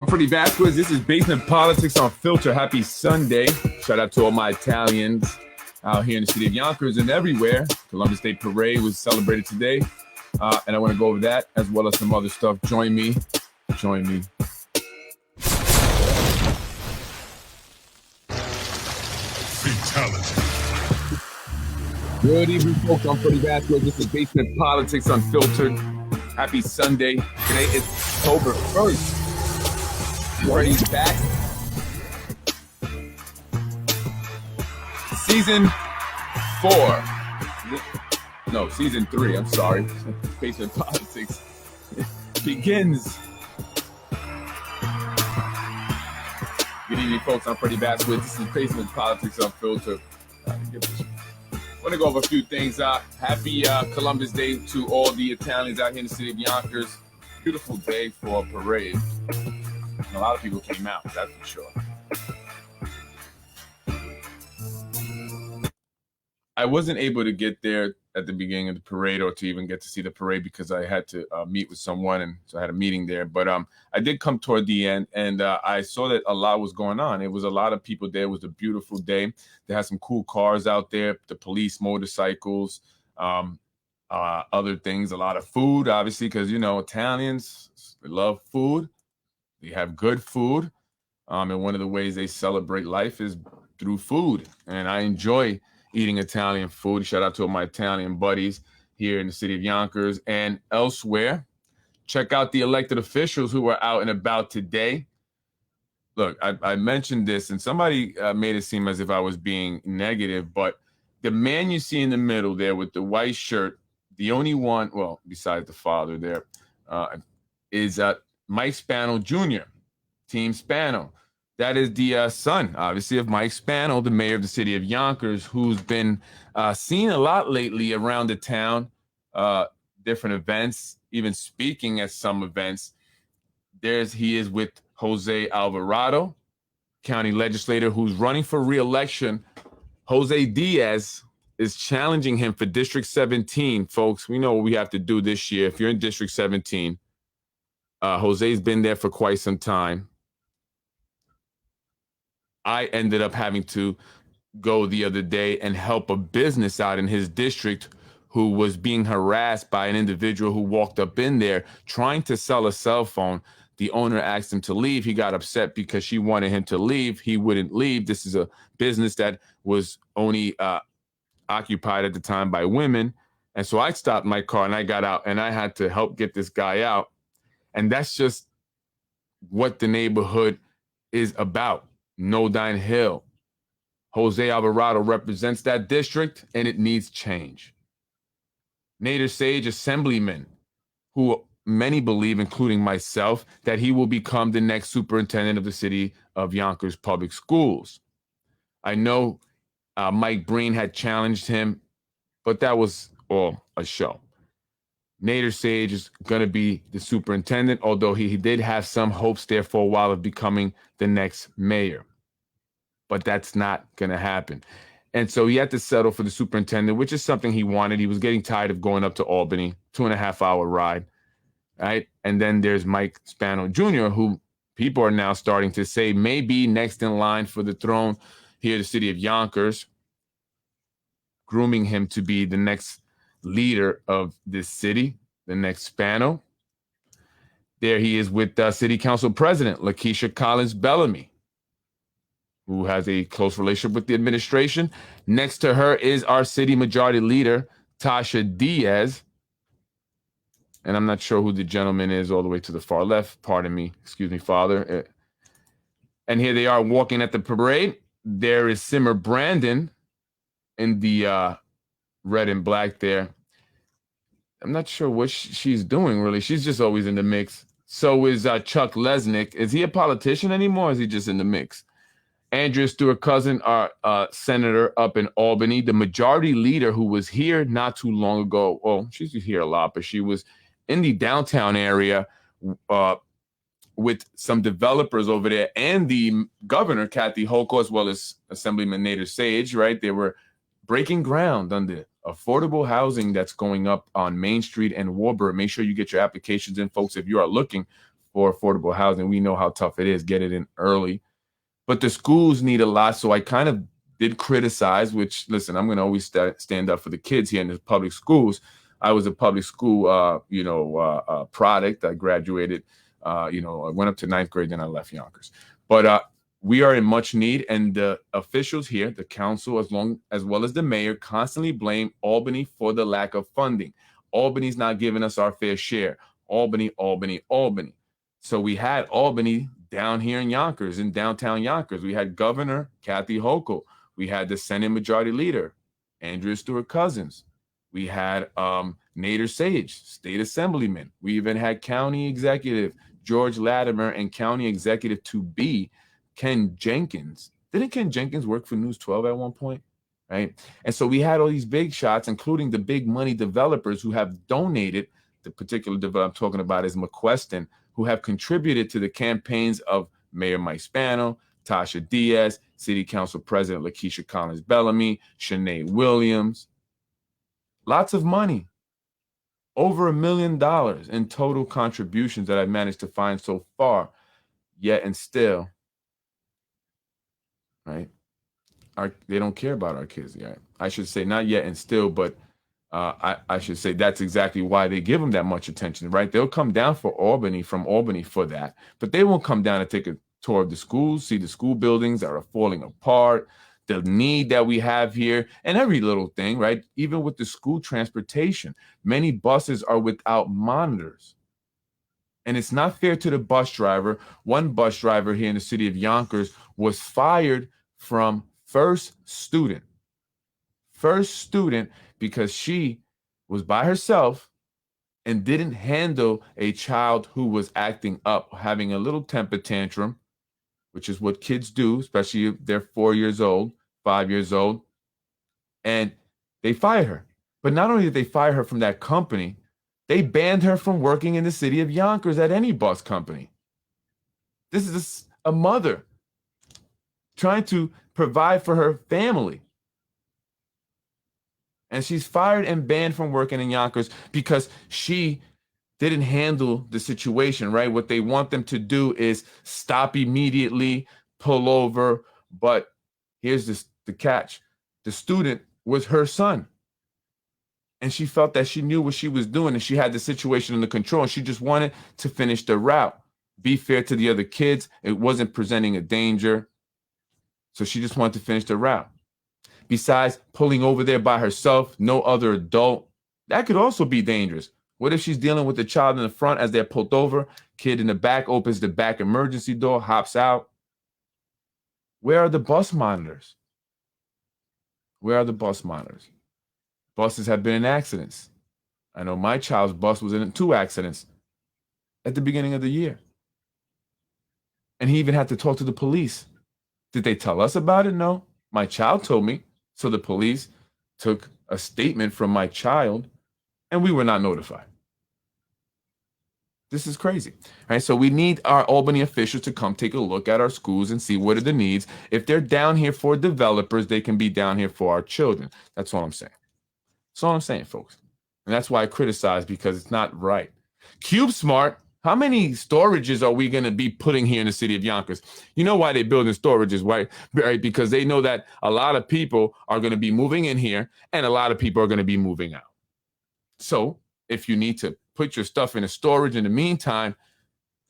I'm Freddie Vasquez. This is Basement Politics Unfiltered. Happy Sunday. Shout out to all my Italians out here in the city of Yonkers and everywhere. Columbus Day Parade was celebrated today. And I want to go over that as well as some other stuff. Join me. Fatality. Good evening, folks. I'm Freddie Vasquez. This is Basement Politics Unfiltered. Happy Sunday. Today is October 1st. Freddie's back. Season 4. No, season 3. I'm sorry. Basement Politics begins. Good evening, folks. I'm Freddie Vasquez. This is Basement Politics Unfiltered. I want to go over a few things. Happy Columbus Day to all the Italians out here in the city of Yonkers. Beautiful day for a parade. And a lot of people came out, that's for sure. I wasn't able to get there at the beginning of the parade or to even get to see the parade because I had to meet with someone, and so I had a meeting there. But I did come toward the end, and I saw that a lot was going on. It was a lot of people there. It was a beautiful day. They had some cool cars out there, the police motorcycles, other things, a lot of food, obviously, because, you know, Italians, they love food. They have good food, and one of the ways they celebrate life is through food. And I enjoy eating Italian food. Shout out to all my Italian buddies here in the city of Yonkers and elsewhere. Check out the elected officials who are out and about today. Look, I mentioned this, and somebody made it seem as if I was being negative, but the man you see in the middle there with the white shirt, the only one, well, besides the father there, is Mike Spano Jr., Team Spano. That is the son, obviously, of Mike Spano, the mayor of the city of Yonkers, who's been seen a lot lately around the town, different events, even speaking at some events. He is with Jose Alvarado, county legislator who's running for re-election. Jose Diaz is challenging him for District 17. Folks, we know what we have to do this year. If you're in District 17, Jose's been there for quite some time. I ended up having to go the other day and help a business out in his district who was being harassed by an individual who walked up in there trying to sell a cell phone. The owner asked him to leave. He got upset because she wanted him to leave. He wouldn't leave. This is a business that was only occupied at the time by women. And so I stopped my car and I got out and I had to help get this guy out. And that's just what the neighborhood is about. Nodine Hill. Jose Alvarado represents that district, and it needs change. Nader Sage, assemblyman, who many believe, including myself, that he will become the next superintendent of the city of Yonkers Public Schools. I know Mike Breen had challenged him, but that was all a show. Nader Sage is going to be the superintendent, although he did have some hopes there for a while of becoming the next mayor. But that's not going to happen. And so he had to settle for the superintendent, which is something he wanted. He was getting tired of going up to Albany, 2.5-hour ride, right? And then there's Mike Spano Jr., who people are now starting to say may be next in line for the throne here in the city of Yonkers, grooming him to be the next leader of this city, the next Spano. There he is with City Council President Lakeisha Collins Bellamy, who has a close relationship with the administration. Next to her is our city majority leader, Tasha Diaz. And I'm not sure who the gentleman is all the way to the far left. Pardon me. Excuse me, Father. And here they are walking at the parade. There is Simmer Brandon in the red and black there. I'm not sure what she's doing, really. She's just always in the mix. So is Chuck Lesnick. Is he a politician anymore, or is he just in the mix? Andrea Stewart-Cousin, our senator up in Albany, the majority leader who was here not too long ago. Well, she's here a lot, but she was in the downtown area with some developers over there and the governor, Kathy Hochul, as well as Assemblyman Nader Sage, right? They were breaking ground on the affordable housing that's going up on Main Street and Warburg. Make sure you get your applications in, folks, if you are looking for affordable housing. We know how tough it is. Get it in early. But the schools need a lot. So I kind of did criticize, which, listen, I'm going to always stand up for the kids here in the public schools. I was a public school, product. I graduated, I went up to ninth grade, then I left Yonkers. But we are in much need, and the officials here, the council, as well as the mayor, constantly blame Albany for the lack of funding. Albany's not giving us our fair share. Albany, Albany, Albany. So we had Albany down here in Yonkers, in downtown Yonkers. We had Governor Kathy Hochul. We had the Senate Majority Leader, Andrea Stewart-Cousins. We had Nader Sage, State Assemblyman. We even had County Executive George Latimer and County Executive to be Ken Jenkins. Didn't Ken Jenkins work for News 12 at one point? Right? And so we had all these big shots, including the big money developers who have donated. The particular developer I'm talking about is McQuestion, who have contributed to the campaigns of Mayor Mike Spano, Tasha Diaz, City Council President Lakeisha Collins Bellamy, Shanae Williams. Lots of money. Over $1 million in total contributions that I've managed to find so far. Yet and still, right? They don't care about our kids yet. I should say not yet and still, but I should say that's exactly why they give them that much attention, right? They'll come down from Albany for that, but they won't come down and take a tour of the schools, see the school buildings that are falling apart, the need that we have here, and every little thing, right? Even with the school transportation, many buses are without monitors. And it's not fair to the bus driver. One bus driver here in the city of Yonkers was fired from First Student because she was by herself and didn't handle a child who was acting up, having a little temper tantrum, which is what kids do, especially if they're 4 years old, 5 years old. And they fired her. But not only did they fire her from that company, they banned her from working in the city of Yonkers at any bus company. This is a mother trying to provide for her family. And she's fired and banned from working in Yonkers because she didn't handle the situation, right? What they want them to do is stop immediately, pull over. But here's the catch. The student was her son. And she felt that she knew what she was doing and she had the situation under control. And she just wanted to finish the route, be fair to the other kids. It wasn't presenting a danger. So she just wanted to finish the route. Besides pulling over there by herself, no other adult, that could also be dangerous. What if she's dealing with the child in the front as they're pulled over? Kid in the back opens the back emergency door, hops out. Where are the bus monitors? Where are the bus monitors? Buses have been in accidents. I know my child's bus was in 2 accidents at the beginning of the year. And he even had to talk to the police. Did they tell us about it? No. My child told me. So the police took a statement from my child and we were not notified. This is crazy, right? So we need our Albany officials to come take a look at our schools and see what are the needs. If they're down here for developers, they can be down here for our children. That's all I'm saying. That's all I'm saying, folks. And that's why I criticize, because it's not right. CubeSmart, how many storages are we going to be putting here in the city of Yonkers? You know why they're building storages, right? Because they know that a lot of people are going to be moving in here and a lot of people are going to be moving out. So if you need to put your stuff in a storage in the meantime,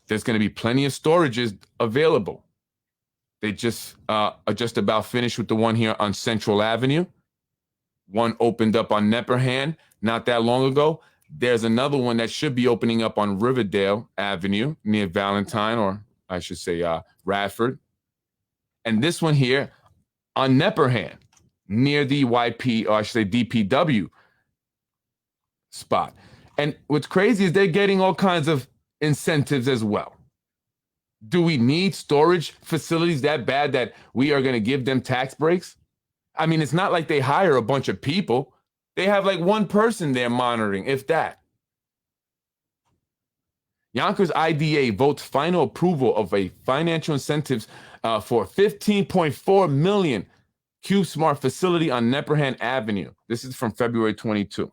there's going to be plenty of storages available. They just are just about finished with the one here on Central Avenue. One opened up on Nepperhan not that long ago. There's another one that should be opening up on Riverdale Avenue near Valentine, or I should say Radford. And this one here on Nepperhan near the YP, or I should say DPW spot. And what's crazy is they're getting all kinds of incentives as well. Do we need storage facilities that bad that we are going to give them tax breaks? I mean, it's not like they hire a bunch of people. They have like one person there monitoring, if that. Yonkers IDA votes final approval of a financial incentives for $15.4 million CubeSmart facility on Nepperhan Avenue. This is from February 22.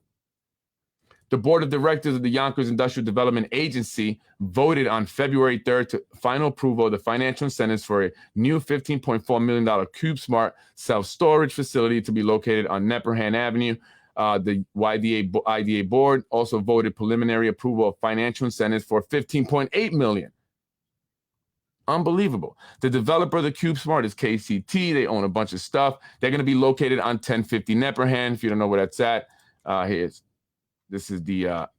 The board of directors of the Yonkers Industrial Development Agency voted on February 3rd to final approval of the financial incentives for a new $15.4 million CubeSmart self-storage facility to be located on Nepperhan Avenue. The IDA board also voted preliminary approval of financial incentives for $15.8 million. Unbelievable. The developer of the CubeSmart is KCT. They own a bunch of stuff. They're going to be located on 1050 Nepperhan. If you don't know where that's at, this is the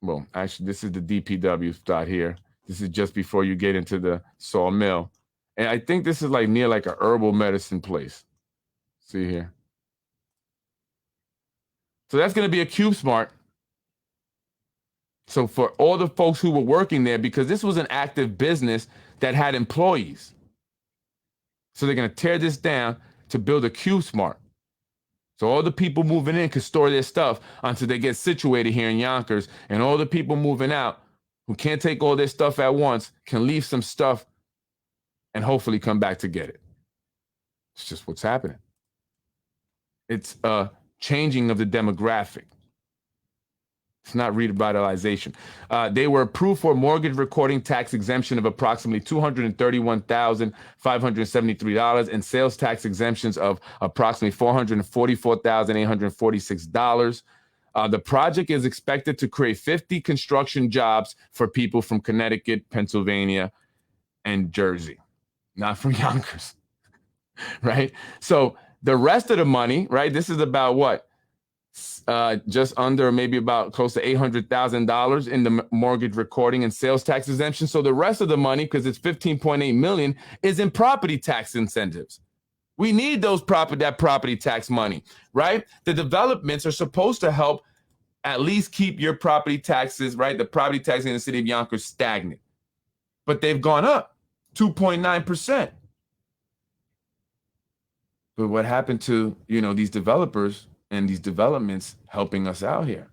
well, actually, this is the DPW spot here. This is just before you get into the sawmill. And I think this is like near like a herbal medicine place. See here. So that's going to be a CubeSmart. So for all the folks who were working there, because this was an active business that had employees. So they're going to tear this down to build a CubeSmart. So all the people moving in can store their stuff until they get situated here in Yonkers. And all the people moving out who can't take all their stuff at once can leave some stuff and hopefully come back to get it. It's just what's happening. It's a changing of the demographic. It's not revitalization. They were approved for mortgage recording tax exemption of approximately $231,573 and sales tax exemptions of approximately $444,846. The project is expected to create 50 construction jobs for people from Connecticut, Pennsylvania, and Jersey, not from Yonkers, right? So the rest of the money, right, this is about what? Just under maybe about close to $800,000 in the mortgage recording and sales tax exemption. So the rest of the money, because it's $15.8 million, is in property tax incentives. We need that property tax money, right? The developments are supposed to help at least keep your property taxes, right? The property tax in the city of Yonkers stagnant, but they've gone up 2.9%. But what happened to, these developers and these developments helping us out here?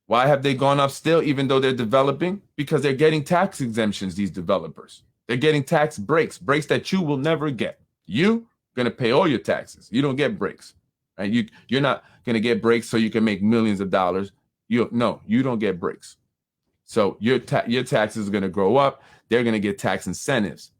Why have they gone up still, even though they're developing? Because they're getting tax exemptions, these developers. They're getting tax breaks that you will never get. You're going to pay all your taxes. You don't get breaks. Right? You're not going to get breaks so you can make millions of dollars. You don't get breaks. So your taxes are going to grow up. They're going to get tax incentives.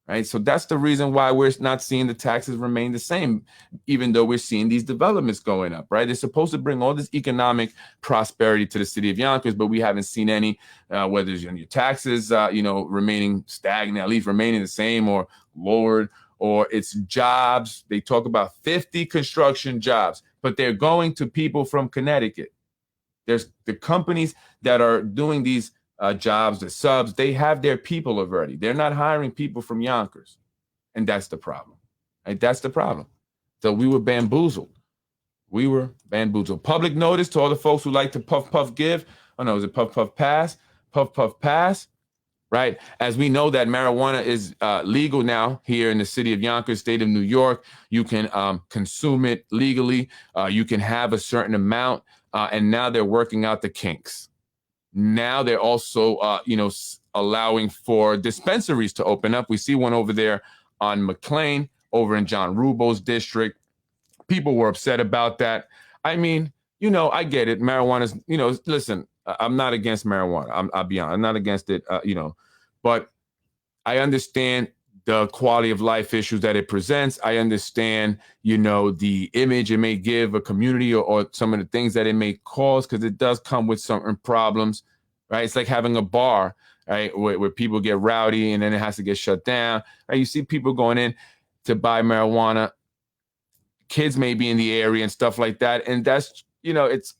Right? So that's the reason why we're not seeing the taxes remain the same, even though we're seeing these developments going up, right? They're supposed to bring all this economic prosperity to the city of Yonkers, but we haven't seen any, whether it's your taxes, remaining stagnant, at least remaining the same or lowered, or it's jobs. They talk about 50 construction jobs, but they're going to people from Connecticut. There's the companies that are doing these jobs, the subs, they have their people already. They're not hiring people from Yonkers. And that's the problem. Right? That's the problem. So we were bamboozled. Public notice to all the folks who like to puff, puff, give. Oh, no, is it puff, puff, pass? Puff, puff, pass. Right? As we know that marijuana is legal now here in the city of Yonkers, state of New York. You can consume it legally. You can have a certain amount. And now they're working out the kinks. Now they're also, allowing for dispensaries to open up. We see one over there on McLean, over in John Rubo's district. People were upset about that. I mean, I get it. Marijuana's, listen, I'm not against marijuana. I'll be honest. I'm not against it, but I understand the quality of life issues that it presents. I understand, the image it may give a community or some of the things that it may cause, because it does come with certain problems, right? It's like having a bar, right, where people get rowdy and then it has to get shut down. Right? You see people going in to buy marijuana. Kids may be in the area and stuff like that. And that's, it's,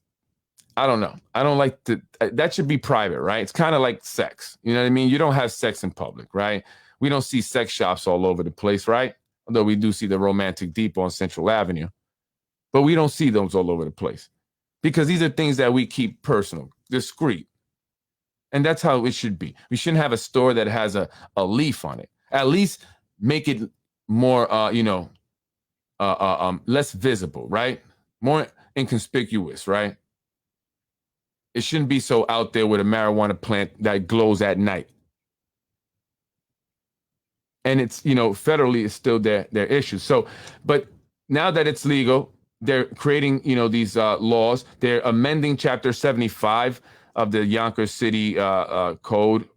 I don't know. I don't like that should be private, right? It's kind of like sex. You know what I mean? You don't have sex in public, right? We don't see sex shops all over the place, right? Although we do see the Romantic Depot on Central Avenue. But we don't see those all over the place because these are things that we keep personal, discreet. And that's how it should be. We shouldn't have a store that has a leaf on it. At least make it more, less visible, right? More inconspicuous, right? It shouldn't be so out there with a marijuana plant that glows at night. And it's, federally it's still their issue. So, but now that it's legal, they're creating, these laws. They're amending Chapter 75 of the Yonkers City Code,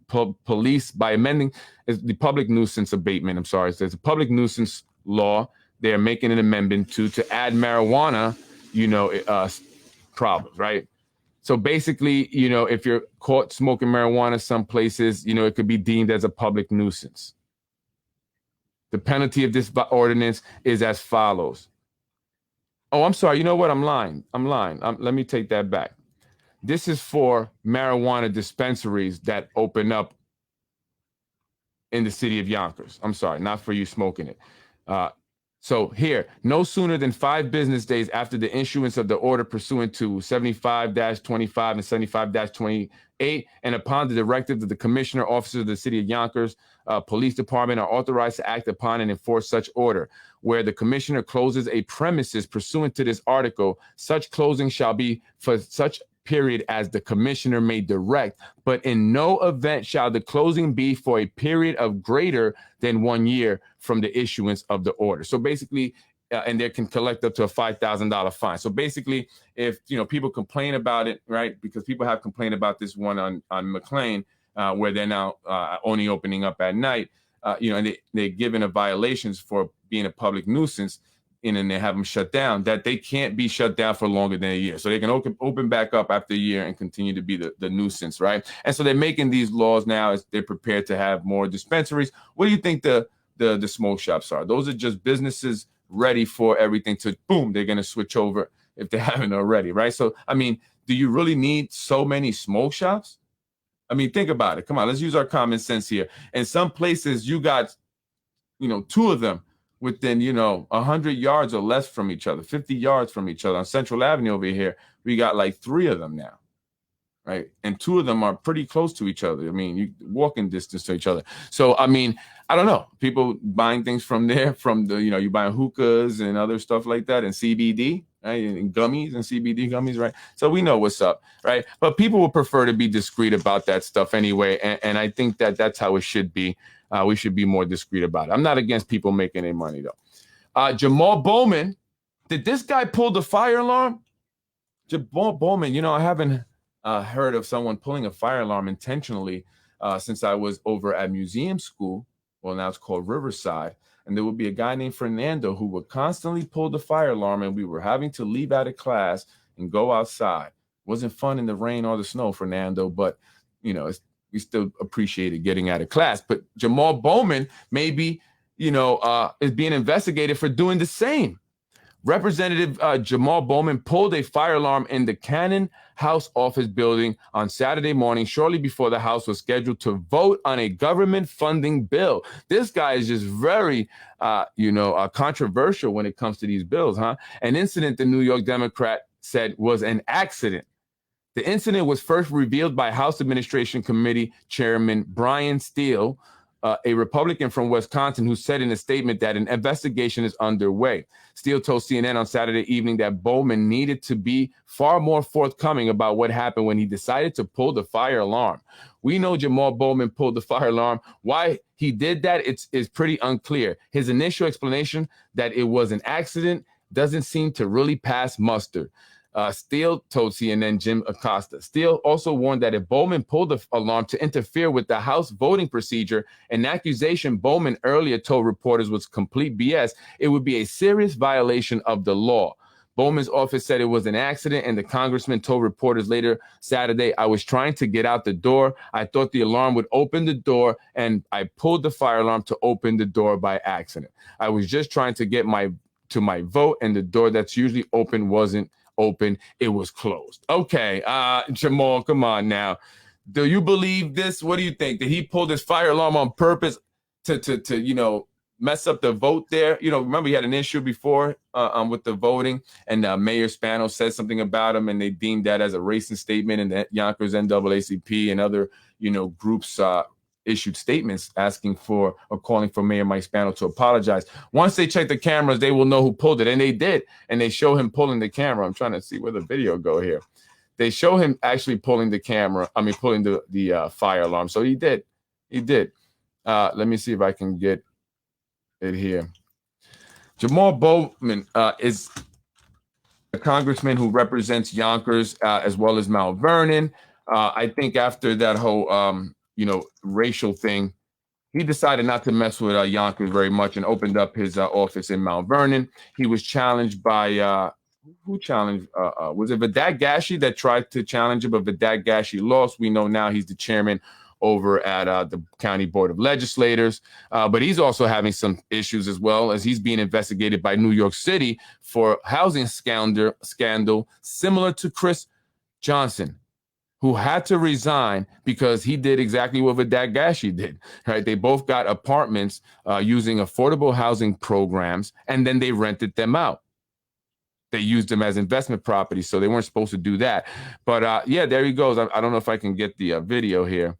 police, by amending the public nuisance abatement. I'm sorry, there's a public nuisance law. They're making an amendment to add marijuana, problems, right? So basically, if you're caught smoking marijuana some places, it could be deemed as a public nuisance. The penalty of this ordinance is as follows. Oh, I'm sorry. You know what? I'm lying. Let me take that back. This is for marijuana dispensaries that open up in the city of Yonkers. I'm sorry, not for you smoking it. So here, no sooner than 5 business days after the issuance of the order pursuant to 75-25 and 75-28, and upon the directive of the commissioner, officers of the city of Yonkers Police Department are authorized to act upon and enforce such order. Where the commissioner closes a premises pursuant to this article, such closing shall be for such period as the commissioner may direct, but in no event shall the closing be for a period of greater than 1 year from the issuance of the order. So basically, and they can collect up to a $5,000 fine. So basically, if people complain about it, right? Because people have complained about this one on McLean, where they're now only opening up at night, and they're given a violations for being a public nuisance, and they have them shut down, that they can't be shut down for longer than a year. So they can open back up after a year and continue to be the nuisance, right? And so they're making these laws now as they're prepared to have more dispensaries. What do you think the smoke shops are? Those are just businesses ready for everything to, boom, they're going to switch over if they haven't already, right? So, I mean, do you really need so many smoke shops? I mean, think about it. Come on, let's use our common sense here. In some places, you got, 2 of them within 100 yards or less from each other, 50 yards from each other. On Central Avenue over here, we got like 3 of them now, right? And 2 of them are pretty close to each other. I mean, you walking distance to each other. So I mean, I don't know, people buying things from there, from the you buying hookahs and other stuff like that, and CBD, right? And gummies and CBD gummies, right? So we know what's up, right? But people would prefer to be discreet about that stuff anyway, and I think that's how it should be. We should be more discreet about it. I'm not against people making their money, though. Jamal Bowman, did this guy pull the fire alarm? Jamal Bowman, I haven't heard of someone pulling a fire alarm intentionally since I was over at museum school. Well, now it's called Riverside. And there would be a guy named Fernando who would constantly pull the fire alarm, and we were having to leave out of class and go outside. Wasn't fun in the rain or the snow, Fernando, but, we still appreciated getting out of class. But Jamal Bowman maybe, is being investigated for doing the same. Representative Jamal Bowman pulled a fire alarm in the Cannon House office building on Saturday morning, shortly before the House was scheduled to vote on a government funding bill. This guy is just very, controversial when it comes to these bills, huh? An incident the New York Democrat said was an accident. The incident was first revealed by House Administration Committee Chairman Brian Steele, a Republican from Wisconsin, who said in a statement that an investigation is underway. Steele told CNN on Saturday evening that Bowman needed to be far more forthcoming about what happened when he decided to pull the fire alarm. We know Jamal Bowman pulled the fire alarm. Why he did that, is pretty unclear. His initial explanation that it was an accident doesn't seem to really pass muster. Steele told CNN Jim Acosta. Steele also warned that if Bowman pulled the alarm to interfere with the House voting procedure, an accusation Bowman earlier told reporters was complete BS, it would be a serious violation of the law. Bowman's office said it was an accident, and the congressman told reporters later Saturday, I was trying to get out the door. I thought the alarm would open the door, and I pulled the fire alarm to open the door by accident. I was just trying to get to my vote, and the door that's usually open wasn't open, it was closed. Okay, Jamal, come on now. Do you believe this? What do you think? Did he pull this fire alarm on purpose to mess up the vote there? Remember he had an issue before with the voting, and Mayor Spano said something about him, and they deemed that as a racist statement, and the Yonkers NAACP and other groups issued statements asking for or calling for Mayor Mike Spano to apologize. Once they check the cameras, they will know who pulled it, and they did. And they show him pulling the camera. I'm trying to see where the video go here. They show him actually pulling the camera. Pulling the fire alarm. So he did. Let me see if I can get it here. Jamal Bowman is congressman who represents Yonkers as well as Mount Vernon. I think after that whole racial thing, he decided not to mess with Yonkers very much and opened up his office in Mount Vernon. He was challenged by who challenged? Was it Vidat Gashi that tried to challenge him, but Vidat Gashi lost. We know now he's the chairman over at the County Board of Legislators. But he's also having some issues as well, as he's being investigated by New York City for housing scandal similar to Chris Johnson, who had to resign because he did exactly what Vidat Gashi did, right? They both got apartments using affordable housing programs, and then they rented them out. They used them as investment properties, so they weren't supposed to do that. But yeah, there he goes. I don't know if I can get the video here.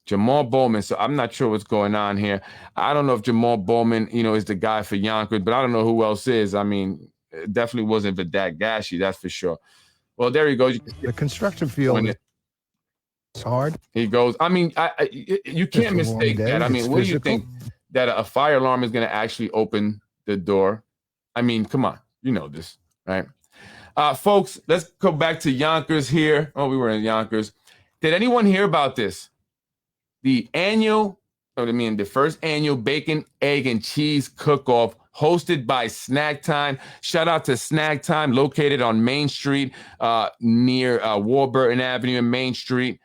Jamal Bowman. So I'm not sure what's going on here. I don't know if Jamal Bowman, is the guy for Yonkers, but I don't know who else is. I mean, it definitely wasn't Vidat Gashi, that's for sure. Well, there he goes. The construction field is hard. He goes. I mean, you can't mistake that. I mean, what do you think that a fire alarm is going to actually open the door? I mean, come on, you know this, right? Folks, let's go back to Yonkers here. Oh, we were in Yonkers. Did anyone hear about this? The first annual bacon, egg, and cheese cook-off hosted by Snack Time. Shout out to Snack Time, located on Main Street near Warburton Avenue and Main Street,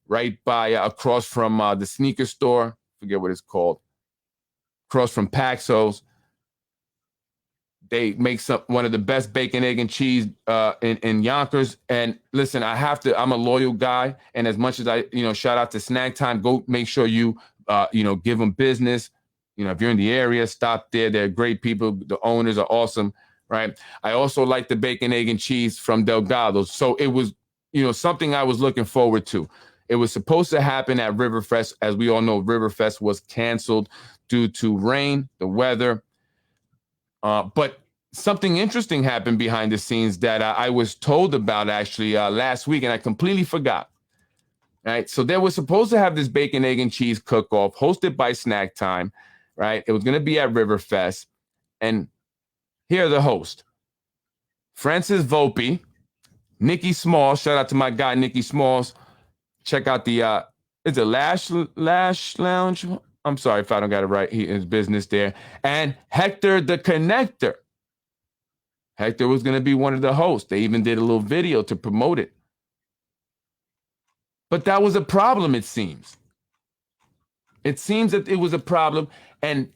right by across from the sneaker store. Forget what it's called. Across from Paxos. They make one of the best bacon, egg, and cheese in Yonkers. And listen, I'm a loyal guy. And as much as shout out to Snack Time, go make sure you give them business. If you're in the area, stop there. They're great people. The owners are awesome, right? I also like the bacon, egg, and cheese from Delgado's. So it was, something I was looking forward to. It was supposed to happen at Riverfest. As we all know, Riverfest was canceled due to rain, the weather. But something interesting happened behind the scenes that I was told about actually last week, and I completely forgot. Right, so they were supposed to have this bacon, egg, and cheese cook-off hosted by Snack Time. Right, it was going to be at Riverfest, and here are the hosts: Francis Volpe, Nikki Smalls. Shout out to my guy Nikki Smalls. Check out the it's a Lash Lounge. I'm sorry if I don't got it right. His business there. And Hector the Connector. Hector was going to be one of the hosts. They even did a little video to promote it. But that was a problem, it seems. It seems that it was a problem. And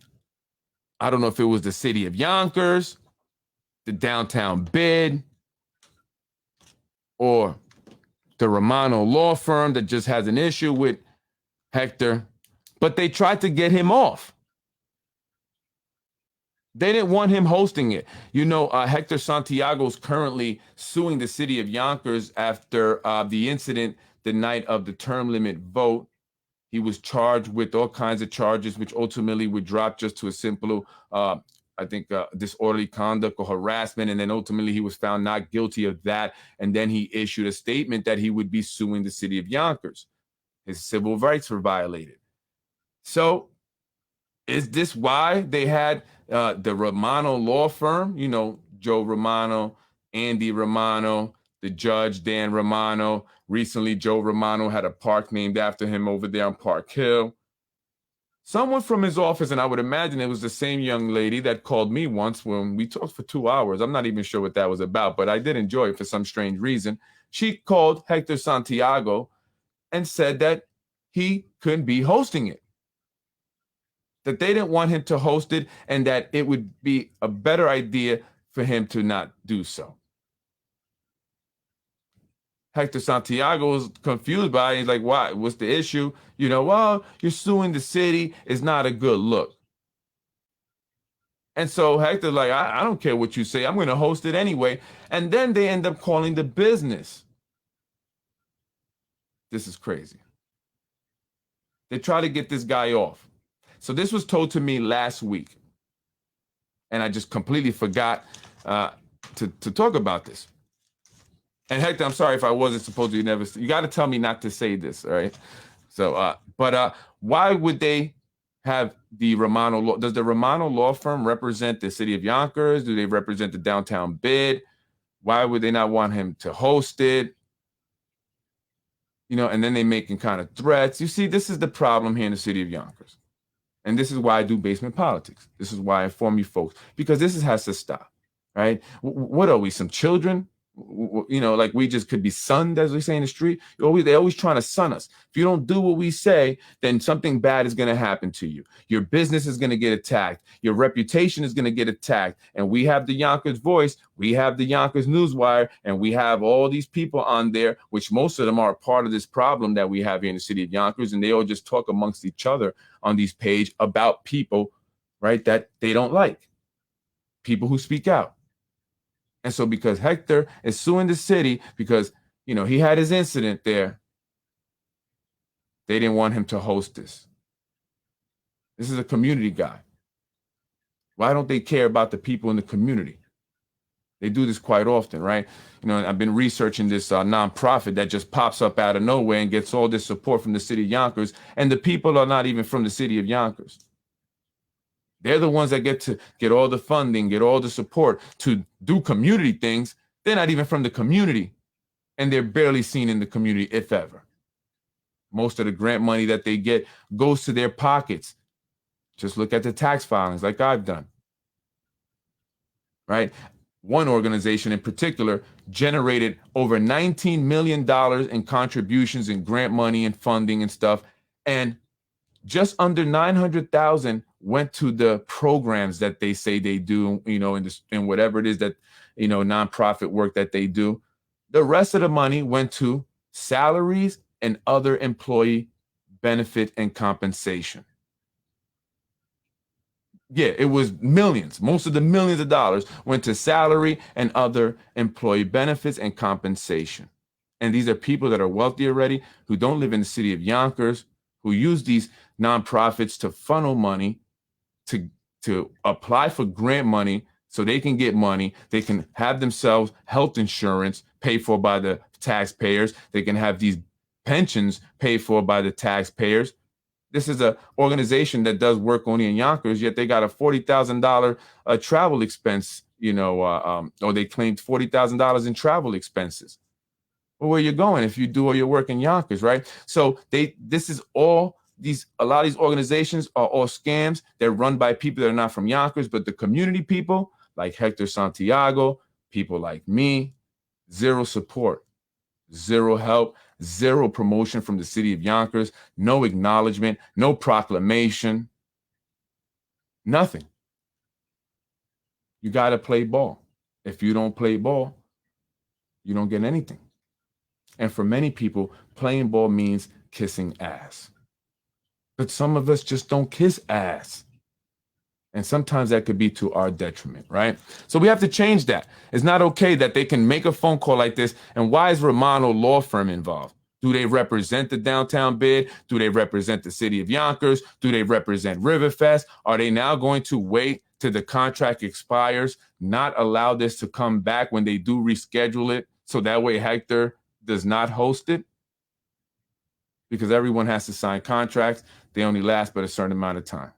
I don't know if it was the city of Yonkers, the downtown bid, or the Romano law firm that just has an issue with Hector. But they tried to get him off. They didn't want him hosting it. Hector Santiago is currently suing the city of Yonkers after the incident the night of the term limit vote. He was charged with all kinds of charges, which ultimately would drop just to a simple, disorderly conduct or harassment. And then ultimately he was found not guilty of that. And then he issued a statement that he would be suing the city of Yonkers. His civil rights were violated. So is this why they had the Romano law firm, Joe Romano, Andy Romano, the judge, Dan Romano. Recently, Joe Romano had a park named after him over there on Park Hill. Someone from his office, and I would imagine it was the same young lady that called me once when we talked for 2 hours. I'm not even sure what that was about, but I did enjoy it for some strange reason. She called Hector Santiago and said that he couldn't be hosting it, that they didn't want him to host it, and that it would be a better idea for him to not do so. Hector Santiago was confused by it. He's like, why? What's the issue? Well, you're suing the city. It's not a good look. And so Hector's like, I don't care what you say. I'm going to host it anyway. And then they end up calling the business. This is crazy. They try to get this guy off. So this was told to me last week. And I just completely forgot to talk about this. And Hector, I'm sorry if I wasn't supposed to. You got to tell me not to say this, all right? So, but why would they have the Romano law. Does the Romano law firm represent the city of Yonkers? Do they represent the downtown bid? Why would they not want him to host it? You know, and then they making kind of threats. You see, this is the problem here in the city of Yonkers. And this is why I do basement politics. This is why I inform you folks, because has to stop, right? What are we, some children? You know, like we just could be sunned, as we say in the street. They're always trying to sun us. If you don't do what we say, then something bad is going to happen to you. Your business is going to get attacked. Your reputation is going to get attacked. And we have the Yonkers Voice. We have the Yonkers Newswire. And we have all these people on there, which most of them are a part of this problem that we have here in the city of Yonkers. And they all just talk amongst each other on these pages about people, right, that they don't like. People who speak out. And so because Hector is suing the city because, you know, he had his incident there, they didn't want him to host this. This is a community guy. Why don't they care about the people in the community? They do this quite often, right? You know, I've been researching this nonprofit that just pops up out of nowhere and gets all this support from the city of Yonkers, and the people are not even from the city of Yonkers. They're the ones that get to get all the funding, get all the support to do community things. They're not even from the community, and they're barely seen in the community, if ever. Most of the grant money that they get goes to their pockets. Just look at the tax filings like I've done, right? One organization in particular generated over $19 million in contributions and grant money and funding and stuff, and just under 900,000 went to the programs that they say they do, you know, in whatever it is that, you know, nonprofit work that they do. The rest of the money went to salaries and other employee benefit and compensation. Yeah, it was millions. Most of the millions of dollars went to salary and other employee benefits and compensation. And these are people that are wealthy already, who don't live in the city of Yonkers, who use these nonprofits to funnel money, to apply for grant money so they can get money. They can have themselves health insurance paid for by the taxpayers. They can have these pensions paid for by the taxpayers. This is an organization that does work only in Yonkers, yet they got a $40,000 travel expense, you know, or they claimed $40,000 in travel expenses. Well, where you're going if you do all your work in Yonkers, right? So a lot of these organizations are all scams. They're run by people that are not from Yonkers, but the community people like Hector Santiago, people like me, zero support, zero help, zero promotion from the city of Yonkers, no acknowledgement, no proclamation, nothing. You got to play ball. If you don't play ball, you don't get anything. And for many people, playing ball means kissing ass. But some of us just don't kiss ass. And sometimes that could be to our detriment, right? So we have to change that. It's not okay that they can make a phone call like this. And why is Romano law firm involved? Do they represent the downtown bid? Do they represent the city of Yonkers? Do they represent Riverfest? Are they now going to wait till the contract expires, not allow this to come back when they do reschedule it, so that way Hector does not host it? Because everyone has to sign contracts. They only last but a certain amount of time.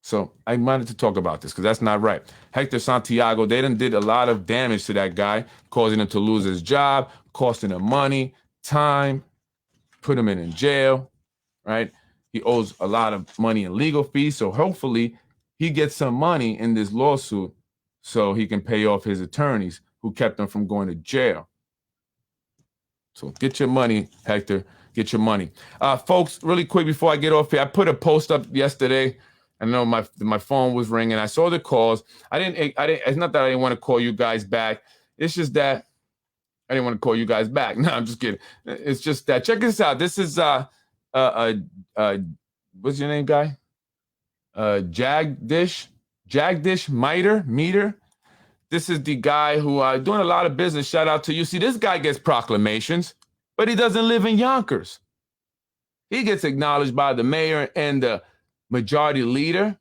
So I wanted to talk about this because that's not right. Hector Santiago, they done did a lot of damage to that guy, causing him to lose his job, costing him money, time, put him in jail, right? He owes a lot of money in legal fees. So hopefully he gets some money in this lawsuit so he can pay off his attorneys who kept him from going to jail. So get your money, Hector. Get your money. Folks, really quick before I get off here, I put a post up yesterday. I know my phone was ringing. I saw the calls. I didn't. It's not that I didn't want to call you guys back. It's just that I didn't want to call you guys back. No, I'm just kidding. It's just that. Check this out. This is what's your name, guy? Jagdish Meter. This is the guy who doing a lot of business. Shout out to you. See, this guy gets proclamations, but he doesn't live in Yonkers. He gets acknowledged by the mayor and the majority leader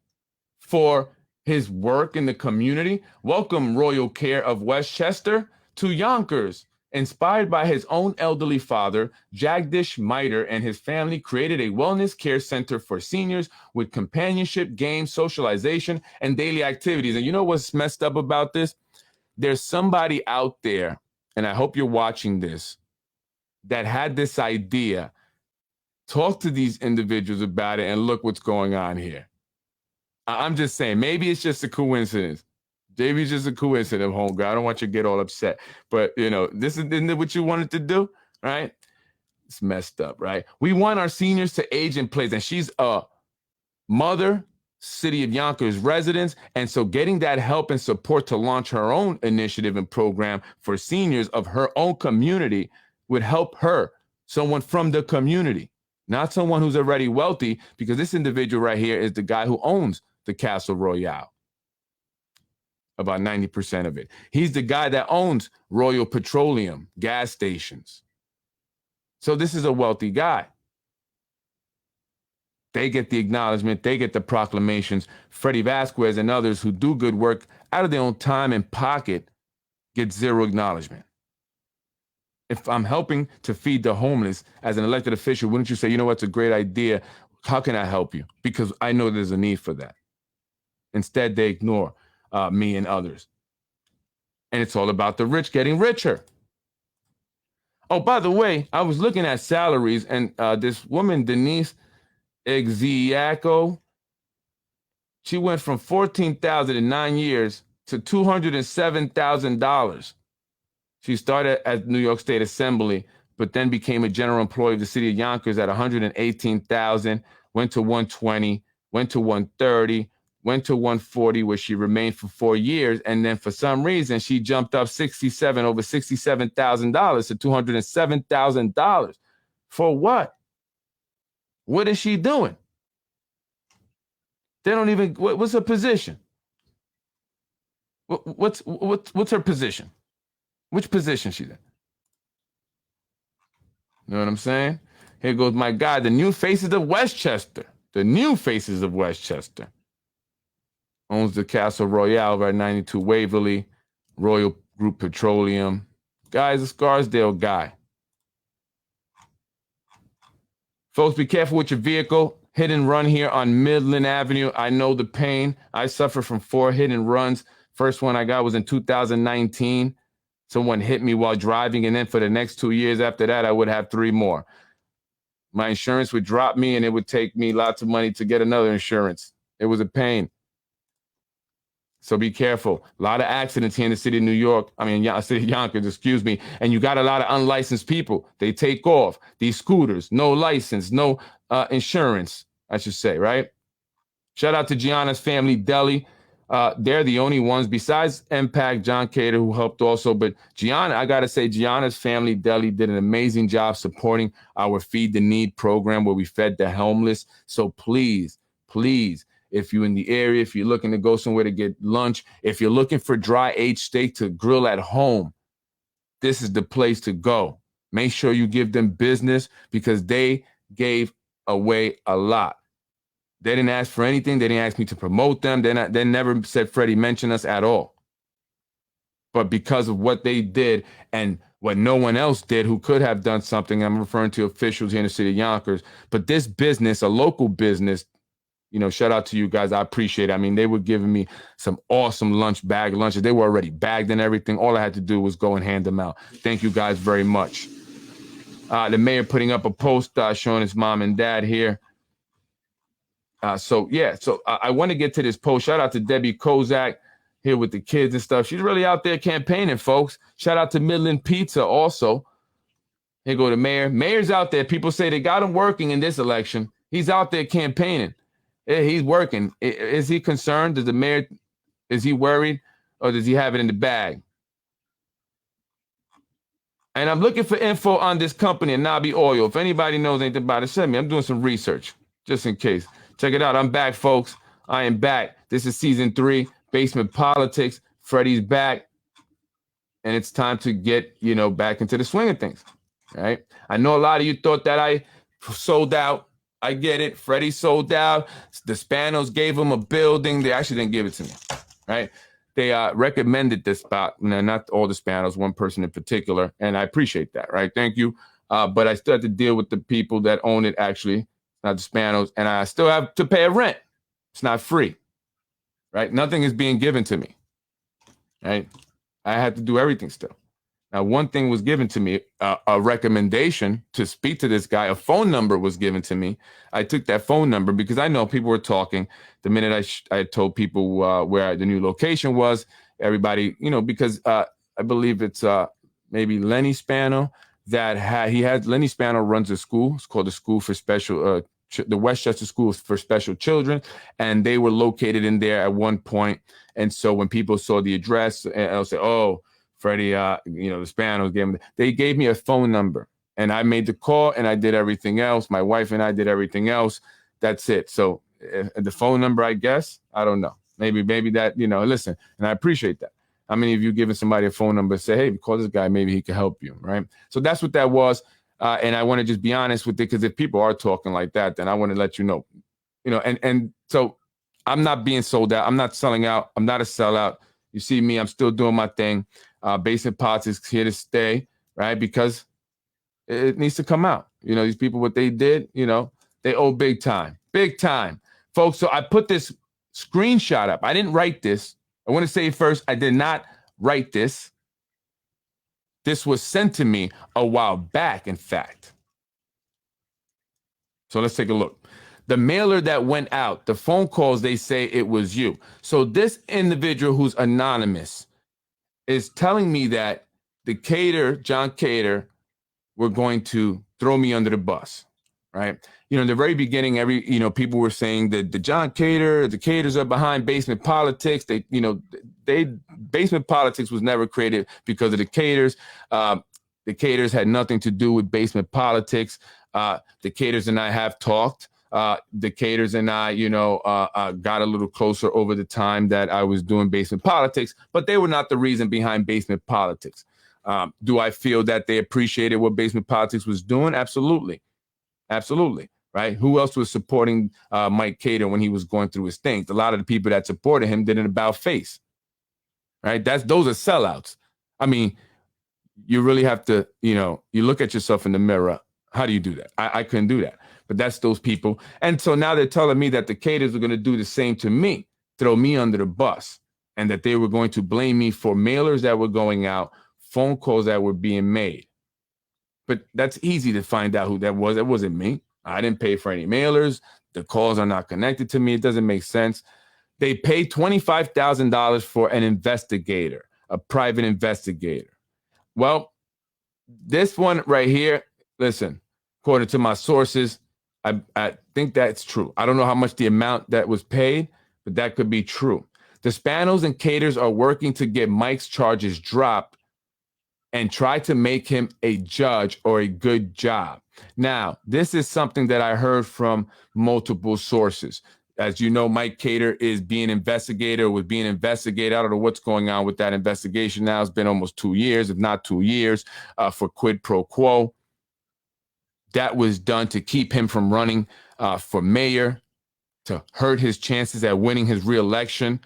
for his work in the community. Welcome Royal Care of Westchester to Yonkers. Inspired by his own elderly father, Jagdish Miter and his family created a wellness care center for seniors with companionship, games, socialization, and daily activities. And you know what's messed up about this? There's somebody out there, and I hope you're watching this, that had this idea. Talk to these individuals about it and look what's going on here. I'm just saying, maybe it's just a coincidence. Maybe it's just a coincidence, homegirl. I don't want you to get all upset. But, you know, isn't it what you wanted to do, right? It's messed up, right? We want our seniors to age in place. And she's a mother, City of Yonkers residents. And so getting that help and support to launch her own initiative and program for seniors of her own community would help her, someone from the community, not someone who's already wealthy, because this individual right here is the guy who owns the Castle Royale. About 90% of it. He's the guy that owns Royal Petroleum gas stations. So this is a wealthy guy. They get the acknowledgement. They get the proclamations. Freddie Vasquez and others who do good work out of their own time and pocket get zero acknowledgement. If I'm helping to feed the homeless as an elected official, wouldn't you say, you know what's a great idea? How can I help you? Because I know there's a need for that. Instead, they ignore me and others. And it's all about the rich getting richer. Oh, by the way, I was looking at salaries, and this woman, Denise Exiaco, she went from $14,000 in 9 years to $207,000. She started at New York State Assembly, but then became a general employee of the city of Yonkers at $118,000, went to $120,000, went to $130,000, went to $140,000, where she remained for 4 years. And then for some reason, she jumped up over $67,000 to $207,000. For what? What is she doing? They don't even, what's her position? What's her position? Which position she's in? You know what I'm saying? Here goes my guy, the new faces of Westchester. The new faces of Westchester. Owns the Castle Royale over at 92 Waverly, Royal Group Petroleum. Guy's a Scarsdale guy. Folks, be careful with your vehicle. Hit and run here on Midland Avenue. I know the pain. I suffer from 4 hit and runs. First one I got was in 2019. Someone hit me while driving, and then for the next 2 years after that, I would have 3 more. My insurance would drop me, and it would take me lots of money to get another insurance. It was a pain. So be careful. A lot of accidents here in the city of New York. City of Yonkers, excuse me. And you got a lot of unlicensed people. They take off. These scooters, no license, no insurance, I should say, right? Shout out to Gianna's Family Deli. They're the only ones besides Impact, John Cater, who helped also. But Gianna, I got to say, Gianna's Family Deli did an amazing job supporting our Feed the Need program where we fed the homeless. So please, please, if you're in the area, if you're looking to go somewhere to get lunch, if you're looking for dry aged steak to grill at home, this is the place to go. Make sure you give them business because they gave away a lot. They didn't ask for anything. They didn't ask me to promote them. They never said Freddie mention us at all. But because of what they did and what no one else did who could have done something, I'm referring to officials here in the city of Yonkers, but this business, a local business, you know, shout out to you guys. I appreciate it. I mean, they were giving me some awesome lunches. They were already bagged and everything. All I had to do was go and hand them out. Thank you guys very much. The mayor putting up a post showing his mom and dad here. So I want to get to this post. Shout out to Debbie Kozak here with the kids and stuff. She's really out there campaigning, folks. Shout out to Midland Pizza also. Here go the mayor. Mayor's out there. People say they got him working in this election. He's out there campaigning. He's working. Is he concerned? Does the mayor, is he worried? Or does he have it in the bag? And I'm looking for info on this company, Nabi Oil. If anybody knows anything about it, send me. I'm doing some research just in case. Check it out. I'm back, folks. I am back. This is season 3, Basement Politics. Freddie's back. And it's time to get, back into the swing of things. Right? I know a lot of you thought that I sold out. I get it. Freddie sold out. The Spanos gave him a building. They actually didn't give it to me. Right? they recommended this spot. Now, not all the Spanos, one person in particular, and I appreciate that, right? Thank you. But I still have to deal with the people that own it, actually, not the Spanos, and I still have to pay a rent. It's not free, right? Nothing is being given to me, right? I had to do everything still. Now, one thing was given to me, a recommendation to speak to this guy. A phone number was given to me. I took that phone number because I know people were talking. The minute I told people where the new location was, everybody, because I believe it's maybe Lenny Spano Lenny Spano runs a school. It's called the School for Special, the Westchester School for Special Children, and they were located in there at one point. And so when people saw the address, I'll say, "Oh, Freddie, the Spanos they gave me a phone number, and I made the call and I did everything else. My wife and I did everything else. That's it." So the phone number, I guess, I don't know. Maybe that, listen, and I appreciate that. How many of you giving somebody a phone number, say, "Hey, call this guy, maybe he can help you," right? So that's what that was. And I want to just be honest with it, because if people are talking like that, then I want to let you know, and so I'm not being sold out. I'm not selling out. I'm not a sellout. You see me, I'm still doing my thing. Basement politics here to stay, right? Because it needs to come out. These people, what they did, they owe big time, folks. So I put this screenshot up. I didn't write this. I want to say first, I did not write this. This was sent to me a while back, in fact. So let's take a look. The mailer that went out, the phone calls, they say it was you. So this individual who's anonymous is telling me that John Cater, were going to throw me under the bus, right? In the very beginning, people were saying that the Caters are behind basement politics. Basement politics was never created because of the Caters. The Caters had nothing to do with basement politics. The Caters and I have talked. The Caters and I, got a little closer over the time that I was doing basement politics, but they were not the reason behind basement politics. Do I feel that they appreciated what basement politics was doing? Absolutely. Absolutely. Right. Who else was supporting Mike Cater when he was going through his things? A lot of the people that supported him did an about face. Right. Those are sellouts. I mean, you really have to, you look at yourself in the mirror. How do you do that? I couldn't do that. But that's those people. And so now they're telling me that the Caters are going to do the same to me, throw me under the bus, and that they were going to blame me for mailers that were going out, phone calls that were being made. But that's easy to find out who that was. It wasn't me. I didn't pay for any mailers. The calls are not connected to me. It doesn't make sense. They paid $25,000 for an investigator, a private investigator. Well, this one right here, listen, according to my sources, I think that's true. I don't know how much the amount that was paid, but that could be true. The Spanos and Caters are working to get Mike's charges dropped and try to make him a judge or a good job. Now, this is something that I heard from multiple sources. As you know, Mike Cater was being investigated. I don't know what's going on with that investigation now. It's been almost 2 years, if not 2 years, for quid pro quo. That was done to keep him from running for mayor, to hurt his chances at winning his reelection.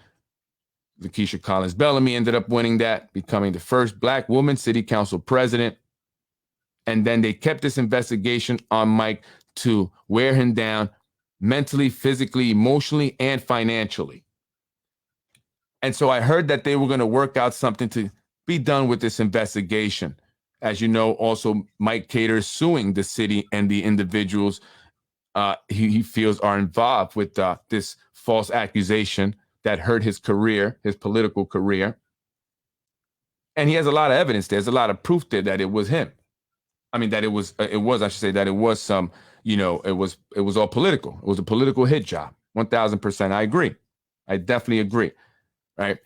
Lakeisha Collins Bellamy ended up winning that, becoming the first Black woman city council president. And then they kept this investigation on Mike to wear him down mentally, physically, emotionally, and financially. And so I heard that they were going to work out something to be done with this investigation. As you know, also Mike Cater is suing the city and the individuals he feels are involved with this false accusation that hurt his career, his political career. And he has a lot of evidence. There's a lot of proof there that it was him. I mean, that it was some, it was all political. It was a political hit job. 1000%. I agree. I definitely agree. Right.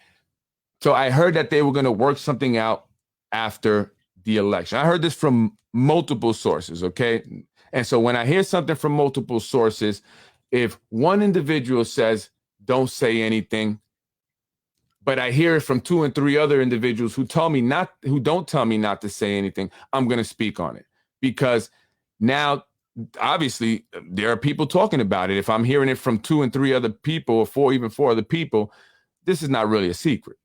So I heard that they were going to work something out after the election. I heard this from multiple sources. Okay. And so when I hear something from multiple sources, if one individual says, don't say anything, but I hear it from 2 and 3 other individuals who don't tell me not to say anything, I'm going to speak on it, because now obviously there are people talking about it. If I'm hearing it from 2 and 3 other people, or 4 other people, this is not really a secret.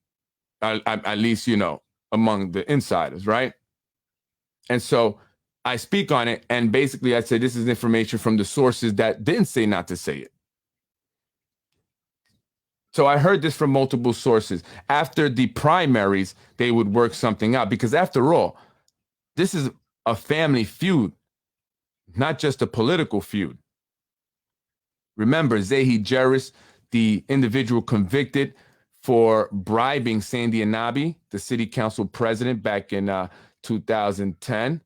at least, among the insiders, right? And so I speak on it, and basically I said this is information from the sources that didn't say not to say it. So I heard this from multiple sources. After the primaries, they would work something out, because after all, this is a family feud, not just a political feud. Remember, Zahi Jeris, the individual convicted for bribing Sandy Anabi, the city council president, back in 2010.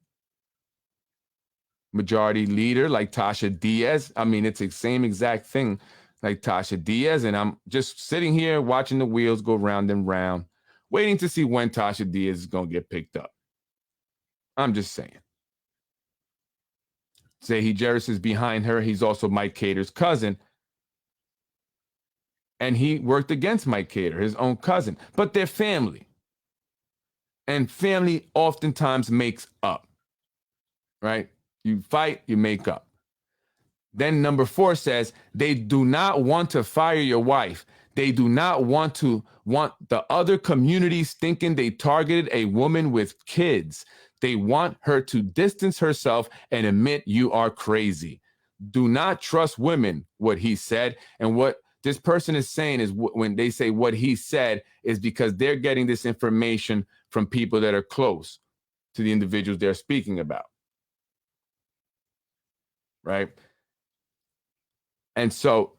Majority leader like Tasha Diaz. I mean, it's the same exact thing like Tasha Diaz. And I'm just sitting here watching the wheels go round and round, waiting to see when Tasha Diaz is going to get picked up. I'm just saying. Zahi Jeris is behind her. He's also Mike Cater's cousin. And he worked against Mike Cater, his own cousin. But they're family. And family oftentimes makes up, right? You fight, you make up. Then number 4 says, they do not want to fire your wife. They do not want the other communities thinking they targeted a woman with kids. They want her to distance herself and admit you are crazy. Do not trust women, what he said. And what this person is saying is, when they say what he said, is because they're getting this information from people that are close to the individuals they're speaking about. Right? And so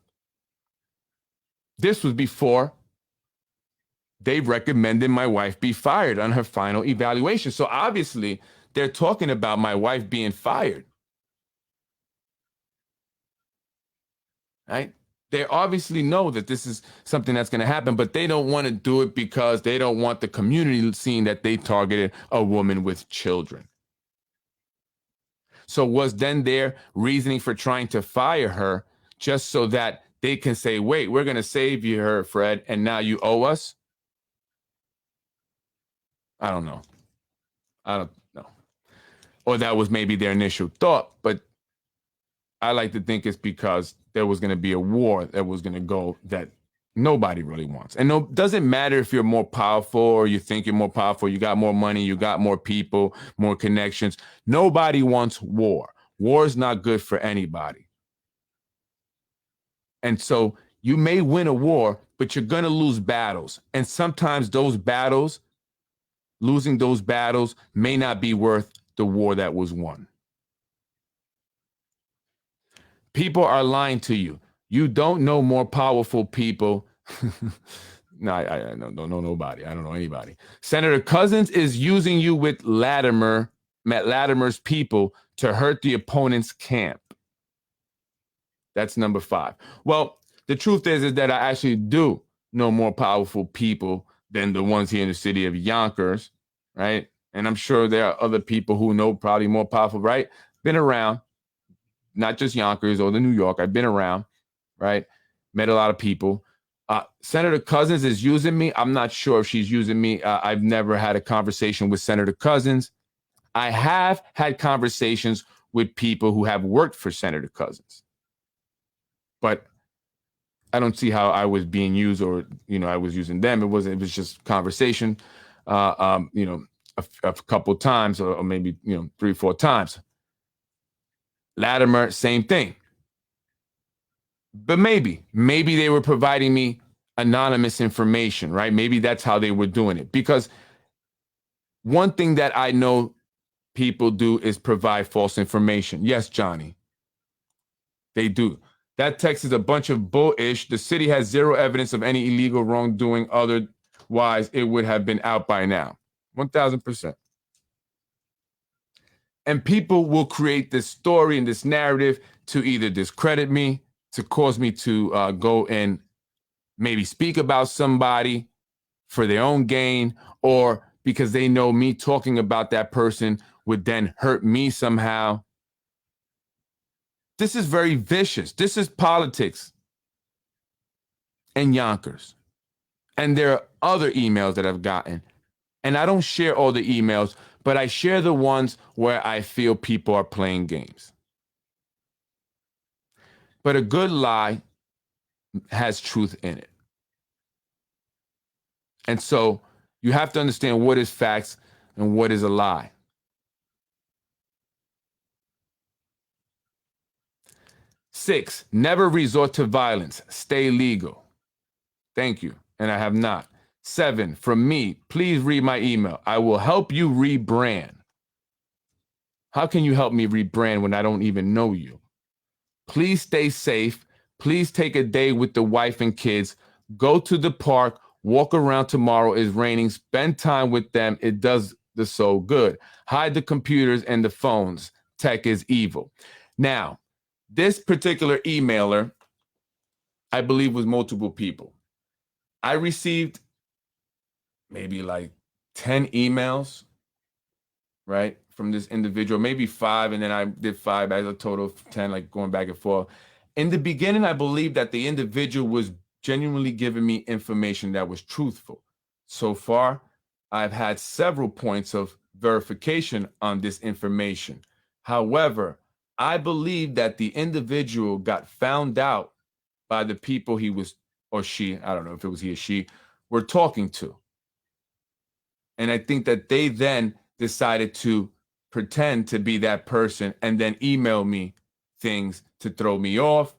this was before they recommended my wife be fired on her final evaluation. So obviously they're talking about my wife being fired. Right? They obviously know that this is something that's going to happen, but they don't want to do it because they don't want the community seeing that they targeted a woman with children. So was then their reasoning for trying to fire her just so that they can say, wait, we're going to save you her, Fred, and now you owe us? I don't know. I don't know. Or that was maybe their initial thought, but I like to think it's because there was going to be a war that was going to go that nobody really wants. And no, doesn't matter if you're more powerful or you think you're more powerful, you got more money, you got more people, more connections. Nobody wants war. War is not good for anybody. And so you may win a war, but you're going to lose battles. And sometimes those battles, losing those battles, may not be worth the war that was won. People are lying to you. You don't know more powerful people. No, I don't know nobody. I don't know anybody. Senator Cousins is using you with Matt Latimer's people to hurt the opponent's camp. That's number 5. Well, the truth is that I actually do know more powerful people than the ones here in the city of Yonkers, right? And I'm sure there are other people who know probably more powerful, right? Been around. Not just Yonkers or the New York. I've been around, right? Met a lot of people. Senator Cousins is using me. I'm not sure if she's using me. I've never had a conversation with Senator Cousins. I have had conversations with people who have worked for Senator Cousins. But I don't see how I was being used or, I was using them. It was just conversation, a couple times or maybe, 3 or 4 times. Latimer, same thing. But maybe they were providing me anonymous information, right? Maybe that's how they were doing it. Because one thing that I know people do is provide false information. Yes, Johnny, they do. That text is a bunch of bullish. The city has zero evidence of any illegal wrongdoing. Otherwise, it would have been out by now. 1,000%. And people will create this story and this narrative to either discredit me, to cause me to go and maybe speak about somebody for their own gain, or because they know me talking about that person would then hurt me somehow. This is very vicious. This is politics in Yonkers. And there are other emails that I've gotten. And I don't share all the emails, but I share the ones where I feel people are playing games. But a good lie has truth in it. And so You have to understand what is facts and what is a lie. Six, never resort to violence. Stay legal. Thank you. And I have not. Seven, from me, please read my email. I will help you rebrand. How can you help me rebrand when I don't even know you? Please stay safe. Please take a day with the wife and kids. Go to the park. Walk around tomorrow. It's raining. Spend time with them. It does the soul good. Hide the computers and the phones. Tech is evil. Now, this particular emailer, I believe, was multiple people. I received maybe like 10 emails, right, from this individual, maybe 5, and then I did 5 as a total of 10, like going back and forth. In the beginning, I believed that the individual was genuinely giving me information that was truthful. So far, I've had several points of verification on this information. However, I believe that the individual got found out by the people he was, or she, I don't know if it was he or she, were talking to. And I think that they then decided to pretend to be that person and then email me things to throw me off,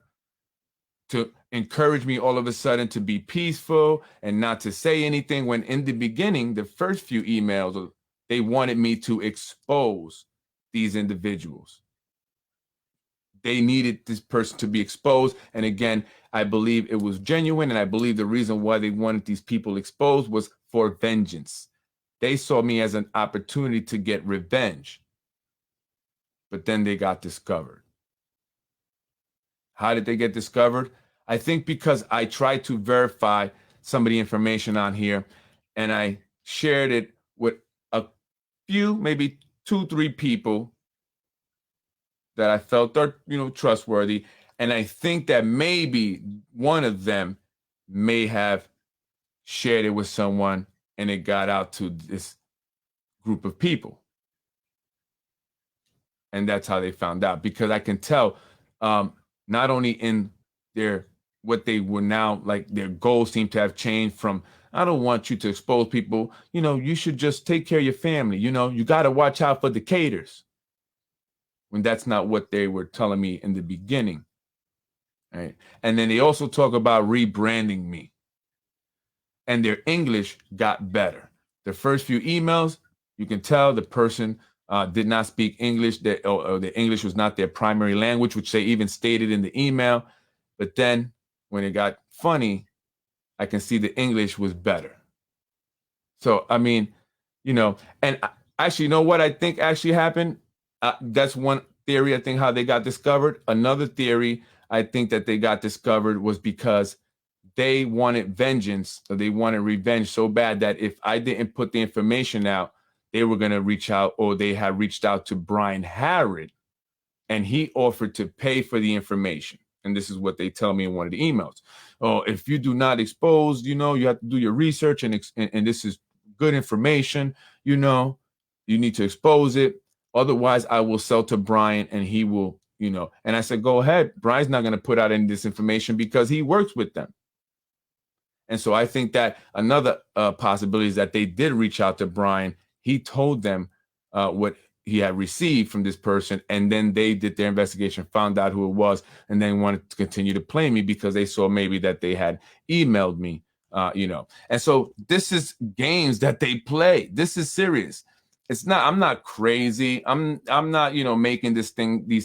to encourage me all of a sudden to be peaceful and not to say anything, when in the beginning, the first few emails, they wanted me to expose these individuals. They needed this person to be exposed. And again, I believe it was genuine. And I believe the reason why they wanted these people exposed was for vengeance. They saw me as an opportunity to get revenge. But then they got discovered. How did they get discovered? I think because I tried to verify some of the information on here and I shared it with a few, maybe 2-3 people that I felt are, trustworthy. And I think that maybe one of them may have shared it with someone and it got out to this group of people. And that's how they found out, because I can tell not only in their, what they were now, like their goals seem to have changed from, I don't want you to expose people, you should just take care of your family, you got to watch out for the caters. When that's not what they were telling me in the beginning. Right? And then they also talk about rebranding me. And their English got better. The first few emails, you can tell the person did not speak English, or the English was not their primary language, which they even stated in the email. But then when it got funny, I can see the English was better. So, I mean, and actually, what I think actually happened? That's one theory, I think, how they got discovered. Another theory, I think, that they got discovered was because they wanted vengeance, or they wanted revenge so bad that if I didn't put the information out, they were going to reach out, or they had reached out to Brian Harrod, and he offered to pay for the information. And this is what they tell me in one of the emails. Oh, if you do not expose, you have to do your research, and this is good information, you need to expose it. Otherwise, I will sell to Brian and he will, and I said, go ahead. Brian's not going to put out any of this information because he works with them. And so I think that another possibility is that they did reach out to Brian. He told them what he had received from this person, and then they did their investigation, found out who it was, and then wanted to continue to play me because they saw maybe that they had emailed me, And so this is games that they play. This is serious. It's not, I'm not crazy. I'm not, making these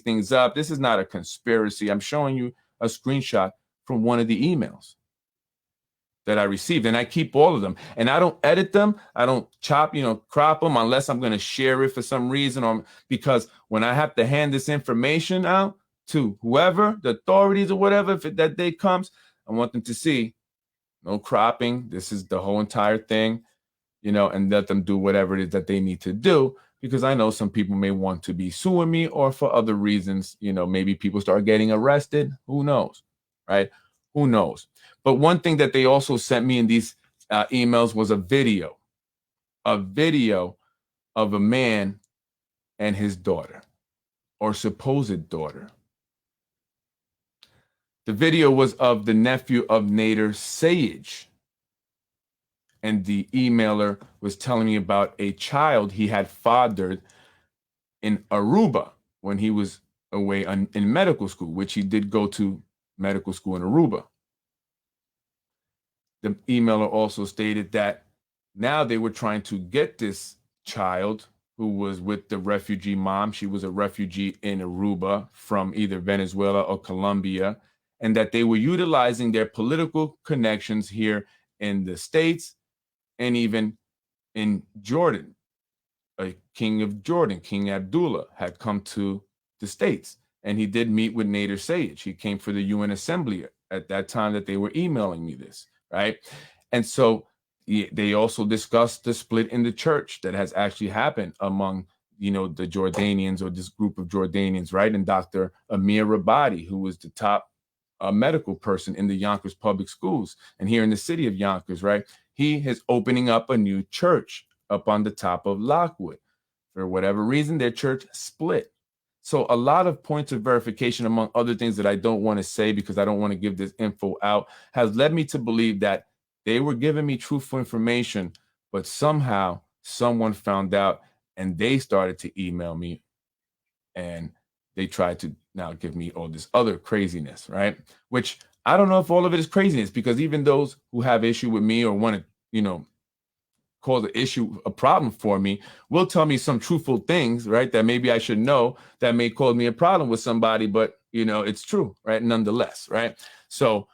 things up. This is not a conspiracy. I'm showing you a screenshot from one of the emails that I received, and I keep all of them, and I don't edit them. I don't chop, crop them, unless I'm going to share it for some reason, or because when I have to hand this information out to whoever, the authorities or whatever, if that day comes, I want them to see no cropping. This is the whole entire thing, and let them do whatever it is that they need to do, because I know some people may want to be suing me, or for other reasons, maybe people start getting arrested. Who knows, right? Who knows? But one thing that they also sent me in these emails was a video of a man and his daughter, or supposed daughter. The video was of the nephew of Nader Sayej. And the emailer was telling me about a child he had fathered in Aruba when he was away in medical school, which he did go to medical school in Aruba. The emailer also stated that now they were trying to get this child who was with the refugee mom. She was a refugee in Aruba from either Venezuela or Colombia, and that they were utilizing their political connections here in the States and even in Jordan. A king of Jordan, King Abdullah, had come to the States, and he did meet with Nader Sage. He came for the UN Assembly at that time that they were emailing me this, right? And so they also discussed the split in the church that has actually happened among, the Jordanians, or this group of Jordanians, right? And Dr. Amir Rabadi, who was the top medical person in the Yonkers public schools and here in the city of Yonkers, right? He is opening up a new church up on the top of Lockwood. For whatever reason, their church split. So a lot of points of verification, among other things that I don't want to say because I don't want to give this info out, has led me to believe that they were giving me truthful information, but somehow someone found out and they started to email me, and they tried to now give me all this other craziness, right? Which I don't know if all of it is craziness, because even those who have issue with me or want to, cause the issue a problem for me will tell me some truthful things, right, that maybe I should know that may cause me a problem with somebody, but it's true, right, nonetheless, right? So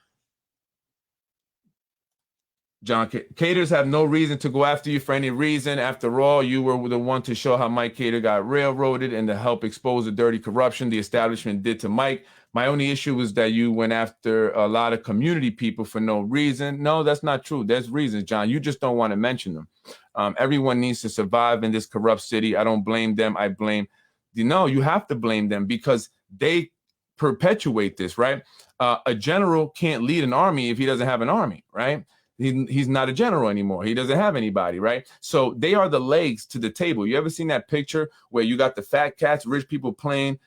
John, Caters have no reason to go after you for any reason. After all, you were the one to show how Mike Cater got railroaded and to help expose the dirty corruption the establishment did to Mike. My only issue was that you went after a lot of community people for no reason. No, that's not true. There's reasons, John. You just don't want to mention them. Everyone needs to survive in this corrupt city. I don't blame them. I blame, you have to blame them because they perpetuate this, right? A general can't lead an army if he doesn't have an army, right? He's not a general anymore. He doesn't have anybody, right? So they are the legs to the table. You ever seen that picture where you got the fat cats, rich people playing,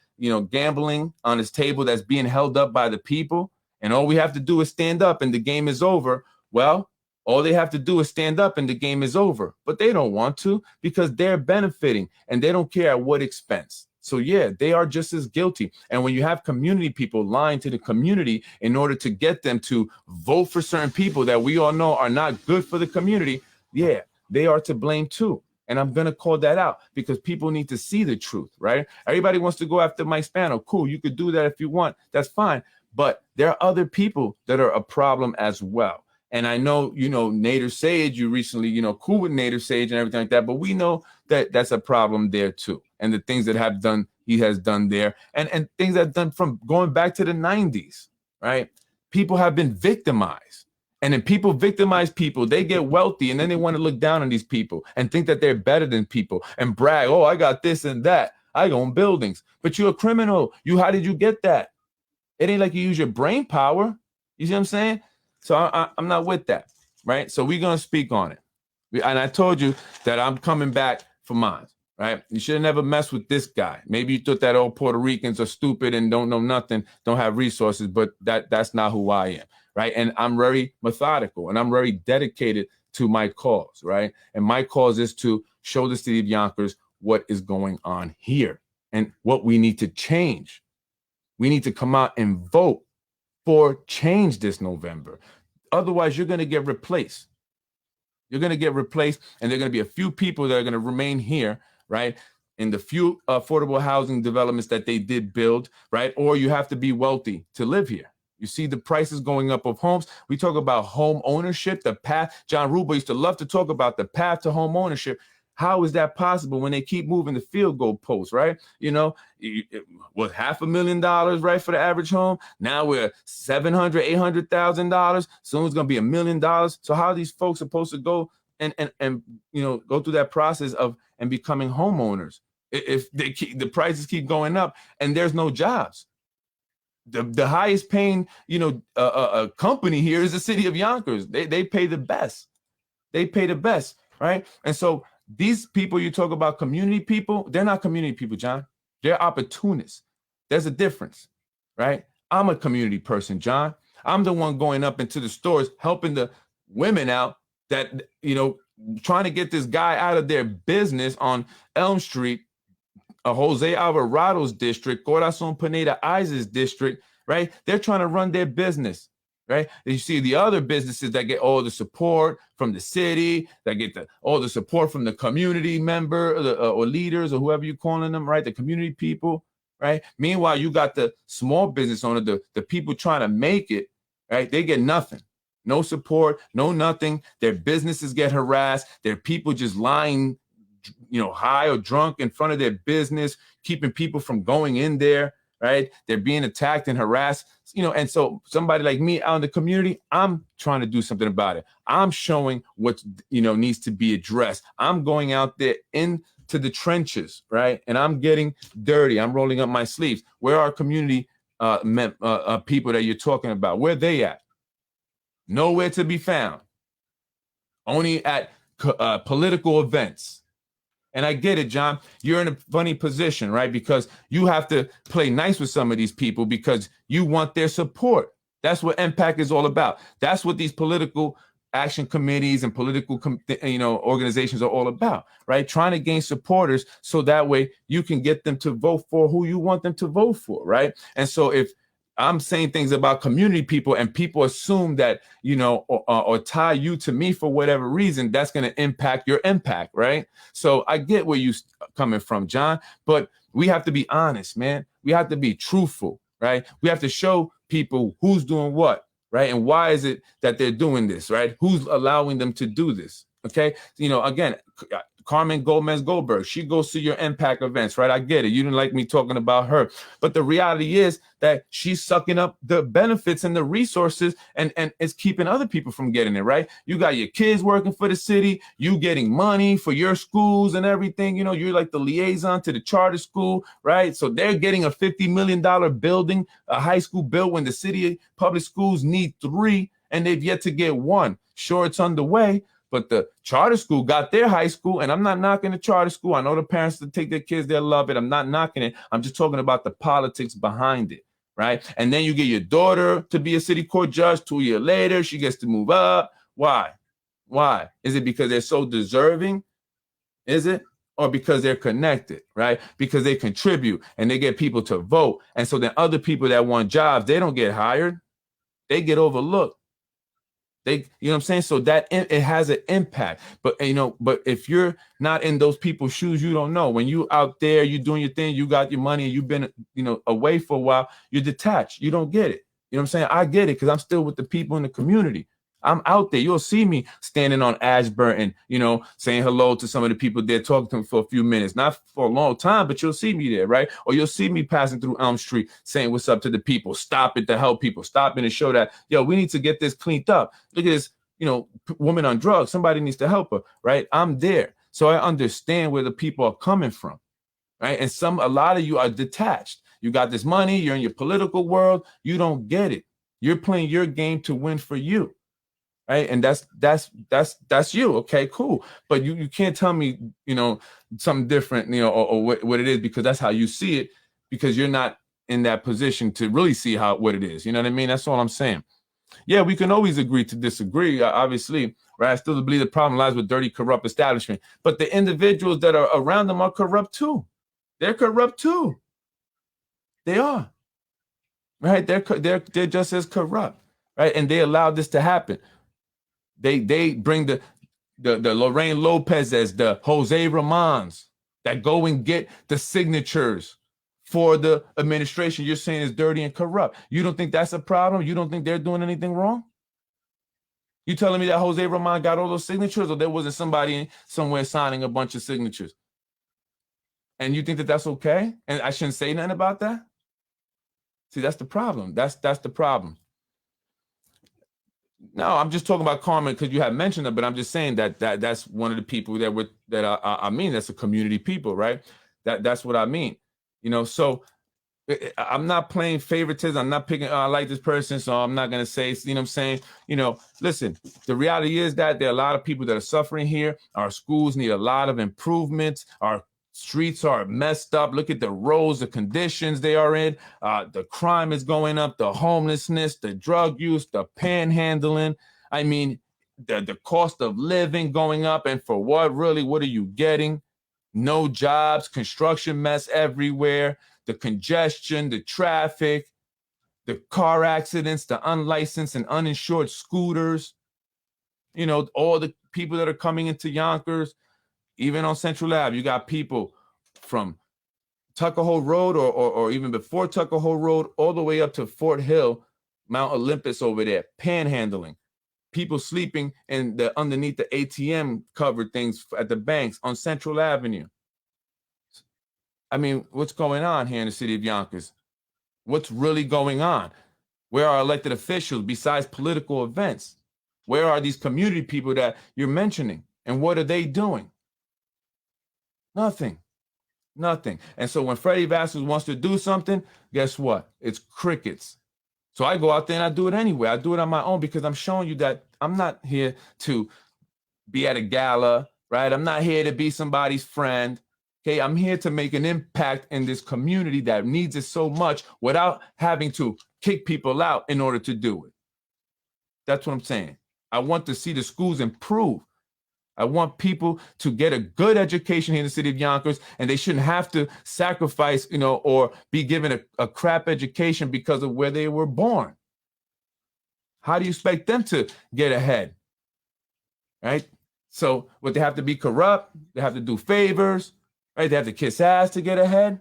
gambling on this table that's being held up by the people, and all we have to do is stand up and the game is over? Well, all they have to do is stand up and the game is over. But they don't want to because they're benefiting and they don't care at what expense. So yeah, they are just as guilty. And when you have community people lying to the community in order to get them to vote for certain people that we all know are not good for the community, yeah, they are to blame too. And I'm going to call that out because people need to see the truth, right? Everybody wants to go after Mike Spano. Cool, you could do that if you want. That's fine. But there are other people that are a problem as well. And I know, Nader Sage, you recently, cool with Nader Sage and everything like that, but we know that that's a problem there too. And the things that he has done there, and things that done from going back to the 90s, right? People have been victimized. And then people victimize people, they get wealthy, and then they want to look down on these people and think that they're better than people and brag, oh, I got this and that. I own buildings. But you're a criminal. How did you get that? It ain't like you use your brain power. You see what I'm saying? So I'm not with that, right? So we're going to speak on it. And I told you that I'm coming back for mine, right? You should have never messed with this guy. Maybe you thought that all Puerto Ricans are stupid and don't know nothing, don't have resources, but that's not who I am, right? And I'm very methodical and I'm very dedicated to my cause, right? And my cause is to show the city of Yonkers what is going on here and what we need to change. We need to come out and vote for change this November. Otherwise, you're going to get replaced. You're going to get replaced, and there are going to be a few people that are going to remain here, right, in the few affordable housing developments that they did build, right? Or you have to be wealthy to live here. You see the prices going up of homes. We talk about home ownership, the path. John Rubo used to love to talk about the path to home ownership. How is that possible when they keep moving the field goal posts, right? With $500,000, right, for the average home. Now we're $700,000, $800,000. Soon it's going to be $1 million. So how are these folks supposed to go and go through that process of and becoming homeowners if the prices keep going up and there's no jobs? The highest paying company here is the city of Yonkers. They pay the best. They pay the best, right? And so these people you talk about, community people, they're not community people, John. They're opportunists. There's a difference, right? I'm a community person, John. I'm the one going up into the stores, helping the women out that, trying to get this guy out of their business on Elm Street, Jose Alvarado's district, Corazon Pineda Isis district, right? They're trying to run their business, right? And you see the other businesses that get all the support from the city, that get all the support from the community member or leaders or whoever you're calling them, right? The community people, right? Meanwhile, you got the small business owner, the people trying to make it, right? They get nothing. No support, no nothing. Their businesses get harassed. Their people just lying, high or drunk in front of their business, keeping people from going in there, right? They're being attacked and harassed, and so somebody like me out in the community, I'm trying to do something about it. I'm showing what, needs to be addressed. I'm going out there into the trenches, right? And I'm getting dirty. I'm rolling up my sleeves. Where are community people that you're talking about? Where are they at? Nowhere to be found. Only at political events. And I get it, John. You're in a funny position, right? Because you have to play nice with some of these people because you want their support. That's what impact is all about. That's what these political action committees and political, organizations are all about, right? Trying to gain supporters so that way you can get them to vote for who you want them to vote for, right? And so if I'm saying things about community people and people assume that, or tie you to me for whatever reason, that's going to impact your impact, right? So I get where you're coming from, John, but we have to be honest, man. We have to be truthful, right? We have to show people who's doing what, right? And why is it that they're doing this, right? Who's allowing them to do this, okay? Again, Carmen Gomez Goldberg, she goes to your impact events, right? I get it. You didn't like me talking about her. But the reality is that she's sucking up the benefits and the resources and is keeping other people from getting it, right? You got your kids working for the city, you getting money for your schools and everything. You're like the liaison to the charter school, right? So they're getting a $50 million building, a high school built when the city public schools need 3 and they've yet to get 1. Sure, it's underway. But the charter school got their high school, and I'm not knocking the charter school. I know the parents that take their kids, they love it. I'm not knocking it. I'm just talking about the politics behind it, right? And then you get your daughter to be a city court judge. 2 years later, she gets to move up. Why? Why? Is it because they're so deserving? Is it? Or because they're connected, right? Because they contribute and they get people to vote. And so then other people that want jobs, they don't get hired. They get overlooked. You know what I'm saying? So that it has an impact. But, but if you're not in those people's shoes, you don't know. When you out there, you're doing your thing, you got your money, and you've been, away for a while, you're detached. You don't get it. You know what I'm saying? I get it because I'm still with the people in the community. I'm out there. You'll see me standing on Ashburton, saying hello to some of the people there, talking to them for a few minutes, not for a long time, but you'll see me there, right? Or you'll see me passing through Elm Street saying what's up to the people, stopping to help people, stopping to show that, we need to get this cleaned up. Look at this, woman on drugs. Somebody needs to help her, right? I'm there. So I understand where the people are coming from, right? And a lot of you are detached. You got this money. You're in your political world. You don't get it. You're playing your game to win for you. Right. And that's you. OK, cool. But you can't tell me, something different, or what it is, because that's how you see it, because you're not in that position to really see what it is. You know what I mean? That's all I'm saying. Yeah, we can always agree to disagree, obviously. Right. I still believe the problem lies with dirty, corrupt establishment. But the individuals that are around them are corrupt, too. They're corrupt, too. They are. Right. They're just as corrupt. Right. And they allowed this to happen. They bring the Lorraine Lopez's, the Jose Ramons that go and get the signatures for the administration you're saying is dirty and corrupt. You don't think that's a problem? You don't think they're doing anything wrong? You telling me that Jose Ramon got all those signatures, or there wasn't somebody somewhere signing a bunch of signatures? And you think that that's okay? And I shouldn't say nothing about that? See, that's the problem. That's the problem. No, I'm just talking about Carmen because you had mentioned it, but I'm just saying that's one of the people I mean, that's a community people, right? That's what I mean. So I'm not playing favoritism. I'm not picking, I like this person, so I'm not going to say, you know what I'm saying? Listen, the reality is that there are a lot of people that are suffering here. Our schools need a lot of improvements. Our streets are messed up. Look at the roads, the conditions they are in. The crime is going up, the homelessness, the drug use, the panhandling. I mean, the cost of living going up, and for what? Really, what are you getting? No jobs, construction mess everywhere, the congestion, the traffic, the car accidents, the unlicensed and uninsured scooters, all the people that are coming into Yonkers, even on Central Ave. You got people from Tuckahoe Road or even before Tuckahoe Road all the way up to Fort Hill, Mount Olympus over there, panhandling. People sleeping underneath the ATM covered things at the banks on Central Avenue. I mean, what's going on here in the city of Yonkers? What's really going on? Where are elected officials besides political events? Where are these community people that you're mentioning? And what are they doing? Nothing. And so when Freddie Vasquez wants to do something, guess what? It's crickets. So I go out there and I do it anyway. I do it on my own because I'm showing you that I'm not here to be at a gala, right? I'm not here to be somebody's friend. Okay, I'm here to make an impact in this community that needs it so much without having to kick people out in order to do it. That's what I'm saying. I want to see the schools improve. I want people to get a good education here in the city of Yonkers, and they shouldn't have to sacrifice, or be given a crap education because of where they were born. How do you expect them to get ahead? Right? So what, they have to be corrupt, they have to do favors, right? They have to kiss ass to get ahead.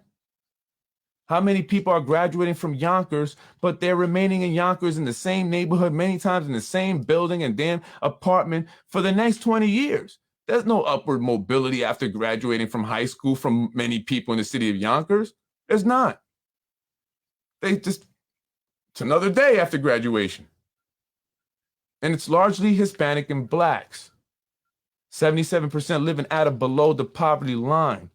How many people are graduating from Yonkers, but they're remaining in Yonkers in the same neighborhood, many times in the same building and damn apartment for the next 20 years? There's no upward mobility after graduating from high school from many people in the city of Yonkers. There's not. It's another day after graduation. And it's largely Hispanic and blacks. 77% living at or below the poverty line.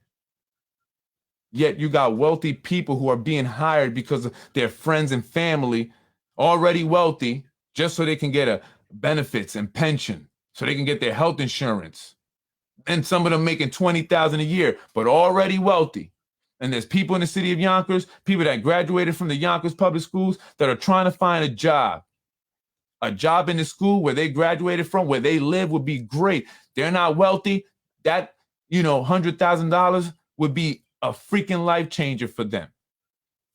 Yet you got wealthy people who are being hired because of their friends and family, already wealthy, just so they can get benefits and pension, so they can get their health insurance. And some of them making $20,000 a year, but already wealthy. And there's people in the city of Yonkers, people that graduated from the Yonkers public schools that are trying to find a job. A job in the school where they graduated from, where they live, would be great. They're not wealthy. That, $100,000 would be a freaking life changer for them.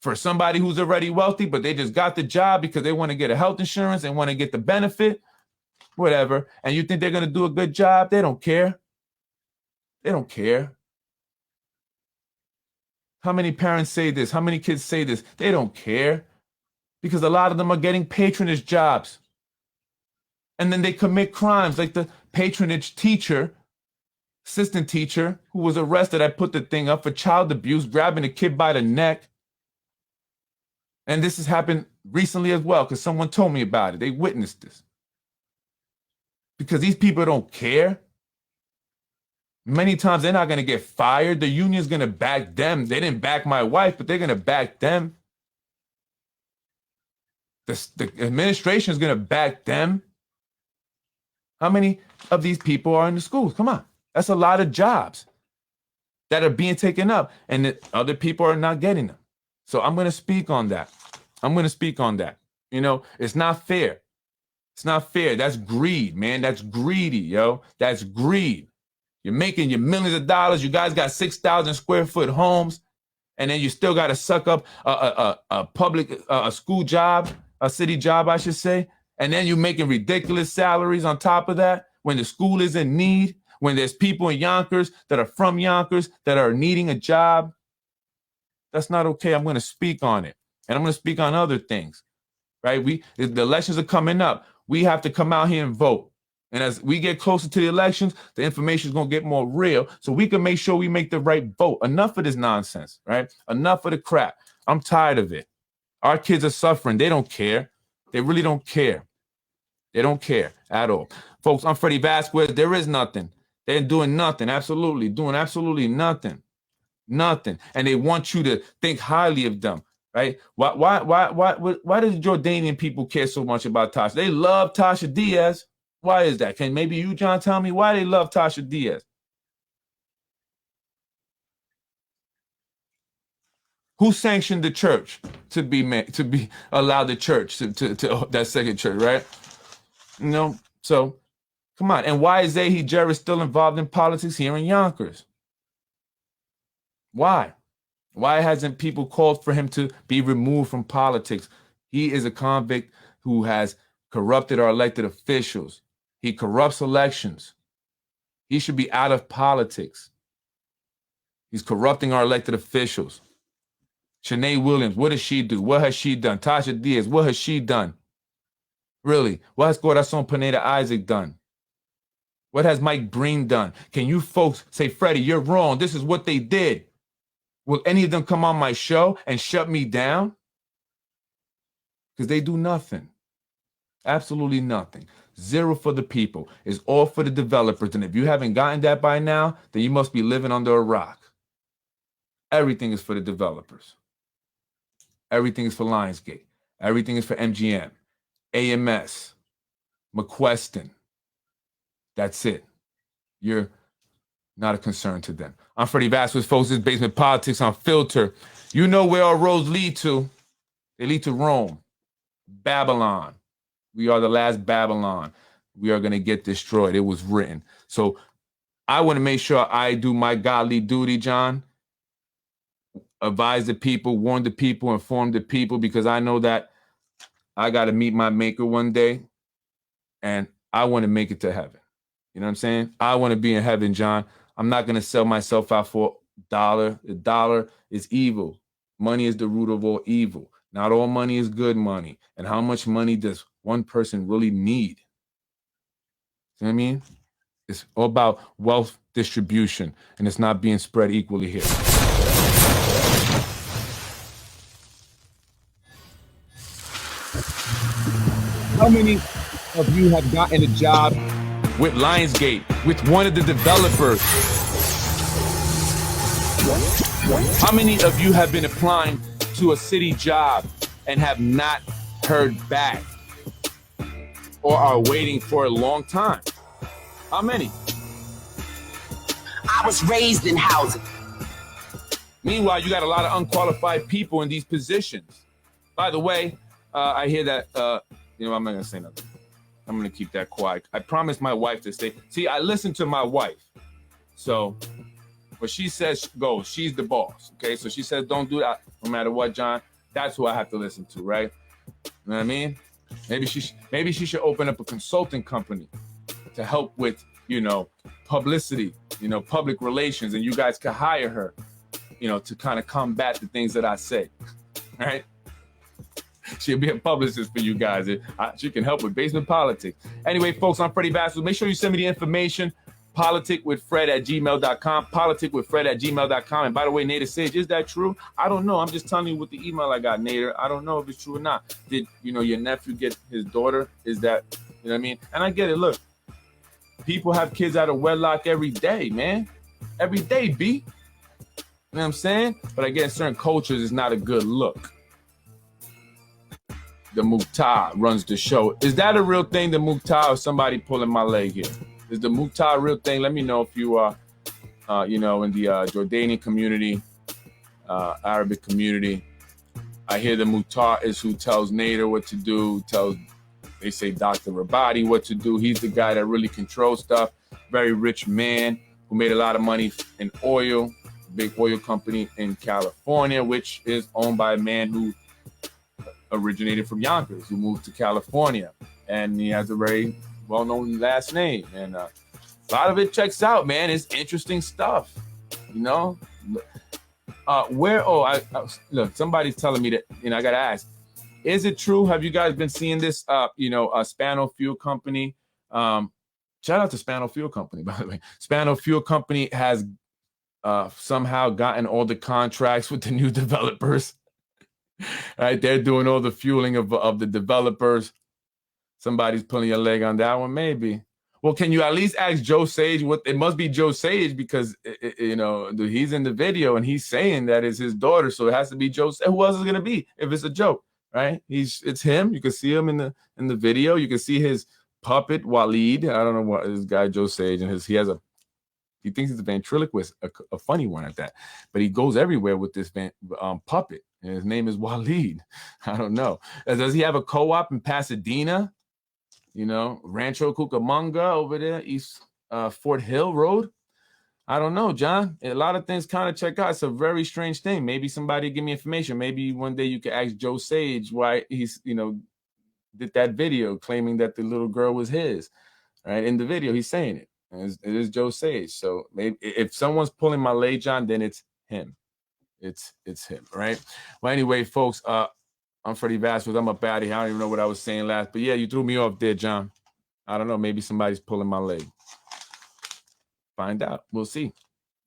For somebody who's already wealthy, but they just got the job because they want to get a health insurance and want to get the benefit, whatever. And you think they're going to do a good job? They don't care. They don't care. How many parents say this? How many kids say this? They don't care, because a lot of them are getting patronage jobs. And then they commit crimes, like the patronage teacher, assistant teacher, who was arrested. I put the thing up for child abuse, grabbing a kid by the neck. And this has happened recently as well, because someone told me about it. They witnessed this. Because these people don't care. Many times they're not going to get fired. The union's going to back them. They didn't back my wife, but they're going to back them. The administration is going to back them. How many of these people are in the schools? Come on. That's a lot of jobs that are being taken up, and that other people are not getting them. So I'm going to speak on that. It's not fair. It's not fair. That's greed, man. That's greedy, yo. That's greed. You're making your millions of dollars. You guys got 6,000 square foot homes, and then you still got to suck up a public, a school job, a city job, I should say. And then you're making ridiculous salaries on top of that when the school is in need, when there's people in Yonkers that are from Yonkers that are needing a job. That's not okay. I'm going to speak on it. And I'm going to speak on other things, right? The elections are coming up. We have to come out here and vote. And as we get closer to the elections, the information is going to get more real, so we can make sure we make the right vote. Enough of this nonsense, right? Enough of the crap. I'm tired of it. Our kids are suffering. They don't care. They really don't care. They don't care at all. Folks, I'm Freddie Vasquez. There is nothing. They're doing nothing. Doing absolutely nothing. Nothing. And they want you to think highly of them, right? Why do the Jordanian people care so much about Tasha? They love Tasha Diaz. Why is that? Can maybe you, John, tell me why they love Tasha Diaz? Who sanctioned the church to be allowed the church to that second church, right? So Come on. And why is Zahi Jarrett still involved in politics here in Yonkers? Why? Why hasn't people called for him to be removed from politics? He is a convict who has corrupted our elected officials. He corrupts elections. He should be out of politics. He's corrupting our elected officials. Shanae Williams, what does she do? What has she done? Tasha Diaz, what has she done? Really? What has Corazon Pineda Isaac done? What has Mike Breen done? Can you folks say, Freddie, you're wrong. This is what they did. Will any of them come on my show and shut me down? Because they do nothing. Absolutely nothing. Zero for the people. It's all for the developers. And if you haven't gotten that by now, then you must be living under a rock. Everything is for the developers. Everything is for Lionsgate. Everything is for MGM, AMS, McQuestion. That's it. You're not a concern to them. I'm Freddie Vasquez, folks. This is Basement Politics Unfiltered. You know where our roads lead to. They lead to Rome, Babylon. We are the last Babylon. We are going to get destroyed. It was written. So I want to make sure I do my godly duty, John. Advise the people, warn the people, inform the people, because I know that I got to meet my maker one day, and I want to make it to heaven. You know what I'm saying? I want to be in heaven, John. I'm not going to sell myself out for a dollar. The dollar is evil. Money is the root of all evil. Not all money is good money. And how much money does one person really need? You know what I mean? It's all about wealth distribution, and it's not being spread equally here. How many of you have gotten a job with Lionsgate, with one of the developers? How many of you have been applying to a city job and have not heard back or are waiting for a long time? How many? I was raised in housing. Meanwhile, you got a lot of unqualified people in these positions. By the way, I hear that, I'm not going to say nothing. I'm going to keep that quiet. I promised my wife to stay. See, I listen to my wife. So what she says goes. She's the boss. Okay. So she says, don't do that no matter what, John. That's who I have to listen to. Right. You know what I mean? Maybe she should open up a consulting company to help with, publicity, public relations. And you guys could hire her, to kind of combat the things that I say. Right. She'll be a publicist for you guys. She can help with basement politics. Anyway, folks, I'm Freddie Vasquez. Make sure you send me the information. politicwithfred@gmail.com. politicwithfred@gmail.com. And by the way, Nader Sage, is that true? I don't know. I'm just telling you what the email I got, Nader. I don't know if it's true or not. Did, your nephew get his daughter? Is that, you know what I mean? And I get it. Look, people have kids out of wedlock every day, man. Every day, B. You know what I'm saying? But I guess in certain cultures, it's not a good look. The Mukhtar runs the show. Is that a real thing, the Mukhtar, or somebody pulling my leg here? Is the Mukhtar a real thing? Let me know if you are, in the Jordanian community, Arabic community. I hear the Mukhtar is who tells Nader what to do, they say Dr. Rabadi what to do. He's the guy that really controls stuff. Very rich man who made a lot of money in oil, big oil company in California, which is owned by a man who originated from Yonkers, who moved to California, and he has a very well-known last name, and a lot of it checks out, man. It's interesting stuff, look, somebody's telling me that, I gotta ask, is it true? Have you guys been seeing this, Spano Fuel Company? Shout out to Spano Fuel Company, by the way. Spano Fuel Company has somehow gotten all the contracts with the new developers. Right, they're doing all the fueling of the developers. Somebody's pulling your leg on that one, maybe. Well, can you at least ask Joe Sage what? It must be Joe Sage because he's in the video and he's saying that it's his daughter, so it has to be Joe. Who else is gonna be if it's a joke, right? It's him. You can see him in the video. You can see his puppet Waleed. I don't know what this guy Joe Sage and he thinks he's a ventriloquist, a funny one at that, but he goes everywhere with this puppet. And his name is Waleed. I don't know. Does he have a co-op in Pasadena? Rancho Cucamonga over there, East Fort Hill Road. I don't know, John. A lot of things kind of check out. It's a very strange thing. Maybe somebody give me information. Maybe one day you could ask Joe Sage why he's, did that video claiming that the little girl was his. Right? In the video, he's saying it. It is Joe Sage. So maybe if someone's pulling my leg, John, then it's him. It's him, right? Well, anyway, folks, I'm Freddie Vasquez. I'm up out of here. I don't even know what I was saying last, but yeah, you threw me off there, John. I don't know. Maybe somebody's pulling my leg. Find out. We'll see.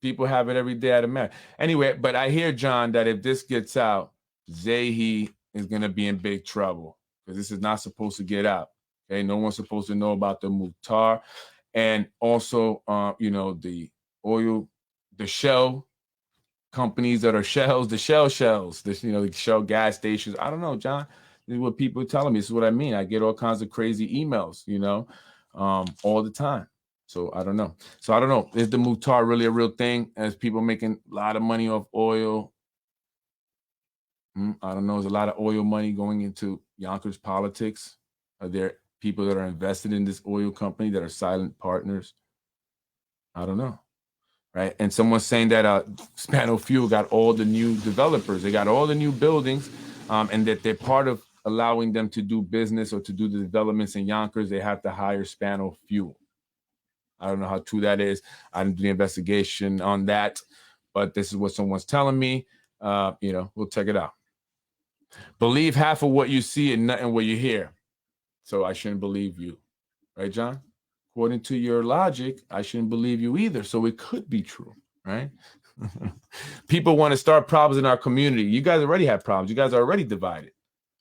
People have it every day at a match. Anyway, but I hear, John, that if this gets out, Zahi is going to be in big trouble because this is not supposed to get out. Okay, no one's supposed to know about the Mukhtar. And also, the oil, the shell companies that are shells, the shells, the Shell gas stations. I don't know, John. This is what people are telling me. This is what I mean. I get all kinds of crazy emails, all the time. So I don't know. Is the Mukhtar really a real thing? As people making a lot of money off oil? I don't know. There's a lot of oil money going into Yonkers politics. Are there people that are invested in this oil company that are silent partners? I don't know. Right. And someone's saying that Spano Fuel got all the new developers. They got all the new buildings and that they're part of allowing them to do business or to do the developments in Yonkers. They have to hire Spano Fuel. I don't know how true that is. I didn't do the investigation on that, but this is what someone's telling me. We'll check it out. Believe half of what you see and nothing what you hear. So I shouldn't believe you. Right, John? According to your logic, I shouldn't believe you either. So it could be true, right? People want to start problems in our community. You guys already have problems. You guys are already divided,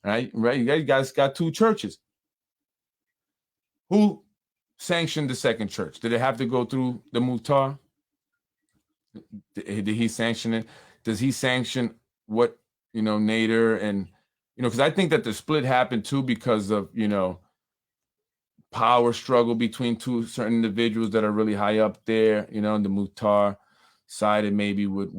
right? You guys got two churches. Who sanctioned the second church? Did it have to go through the Mukhtar? Did he sanction it? Does he sanction what, Nader and, because I think that the split happened too because of, power struggle between two certain individuals that are really high up there, the Mukhtar sided maybe with,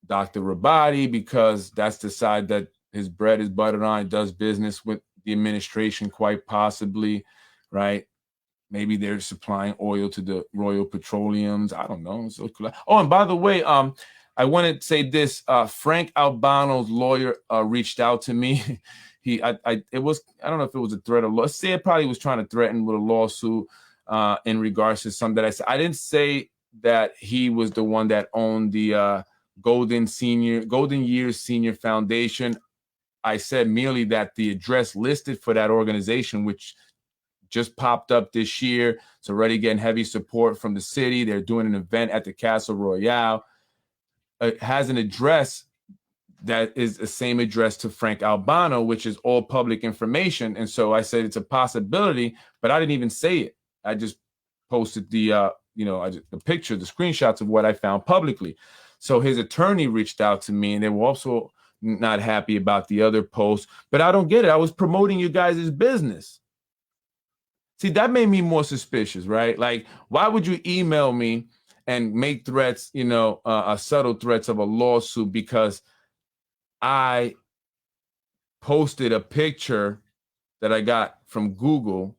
Dr. Rabadi because that's the side that his bread is buttered on, does business with the administration quite possibly, right? Maybe they're supplying oil to the Royal Petroleums. I don't know. Oh, and by the way, I want to say this. Frank Albano's lawyer reached out to me. I don't know if it was a threat or let's say it probably was trying to threaten with a lawsuit in regards to something that I said. I didn't say that he was the one that owned the Golden Years Senior Foundation. I said merely that the address listed for that organization, which just popped up this year, it's already getting heavy support from the city. They're doing an event at the Castle Royale. It has an address that is the same address to Frank Albano, which is all public information. And so I said it's a possibility, but I didn't even say it. I just posted the picture, the screenshots of what I found publicly. So his attorney reached out to me, and they were also not happy about the other post. But I don't get it. I was promoting you guys' business. See, that made me more suspicious, right? Like, why would you email me and make threats, subtle threats of a lawsuit because I posted a picture that I got from Google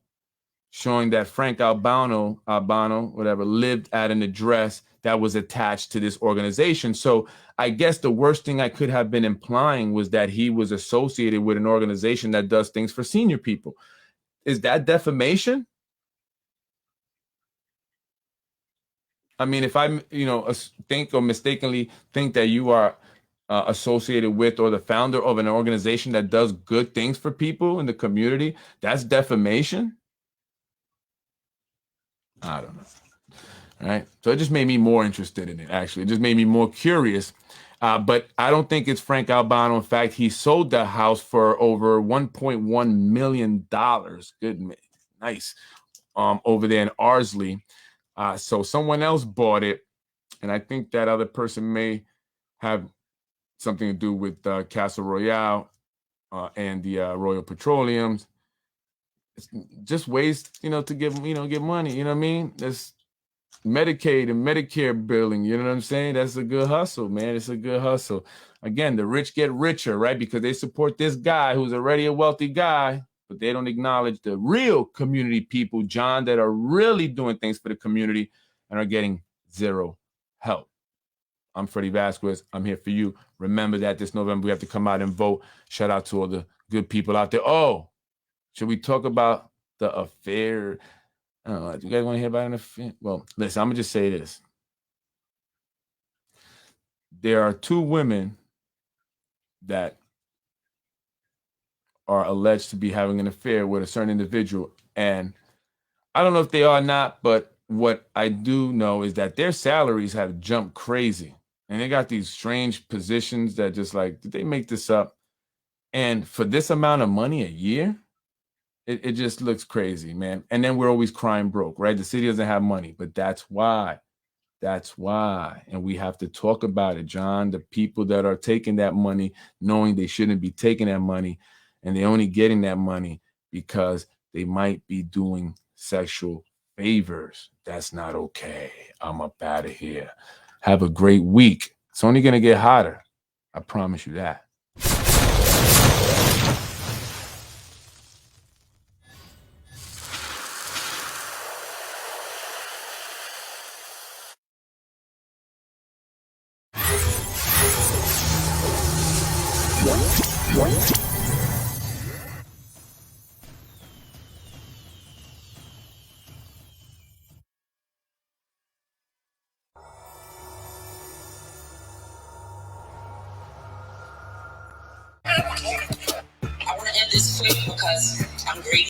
showing that Frank Albano, whatever, lived at an address that was attached to this organization. So I guess the worst thing I could have been implying was that he was associated with an organization that does things for senior people. Is that defamation? I mean, if I, think or mistakenly think that you are associated with or the founder of an organization that does good things for people in the community, that's defamation? I don't know. All right. So it just made me more interested in it, actually. It just made me more curious. But I don't think it's Frank Albano. In fact, he sold the house for over $1.1 million. Good, nice. Over there in Ardsley. So someone else bought it. And I think that other person may have something to do with Castle Royale and the Royal Petroleums. It's just ways, to get money. You know what I mean? That's Medicaid and Medicare billing. You know what I'm saying? That's a good hustle, man. It's a good hustle. Again, the rich get richer, right? Because they support this guy who's already a wealthy guy. but they don't acknowledge the real community people, John, that are really doing things for the community and are getting zero help. I'm Freddie Vasquez. I'm here for you. Remember that this November we have to come out and vote. Shout out to all the good people out there. Oh, should we talk about the affair? I don't know. Do you guys want to hear about an affair? Well, listen, I'm going to just say this. There are two women that are alleged to be having an affair with a certain individual. And I don't know if they are or not, but what I do know is that their salaries have jumped crazy. And they got these strange positions that just like, did they make this up? And for this amount of money a year, it just looks crazy, man. And then we're always crying broke, right? The city doesn't have money, but that's why. That's why. And we have to talk about it, John. The people that are taking that money, knowing they shouldn't be taking that money, and they're only getting that money because they might be doing sexual favors. That's not okay. I'm up out of here. Have a great week. It's only going to get hotter. I promise you that. I want to end this quick because I'm greedy.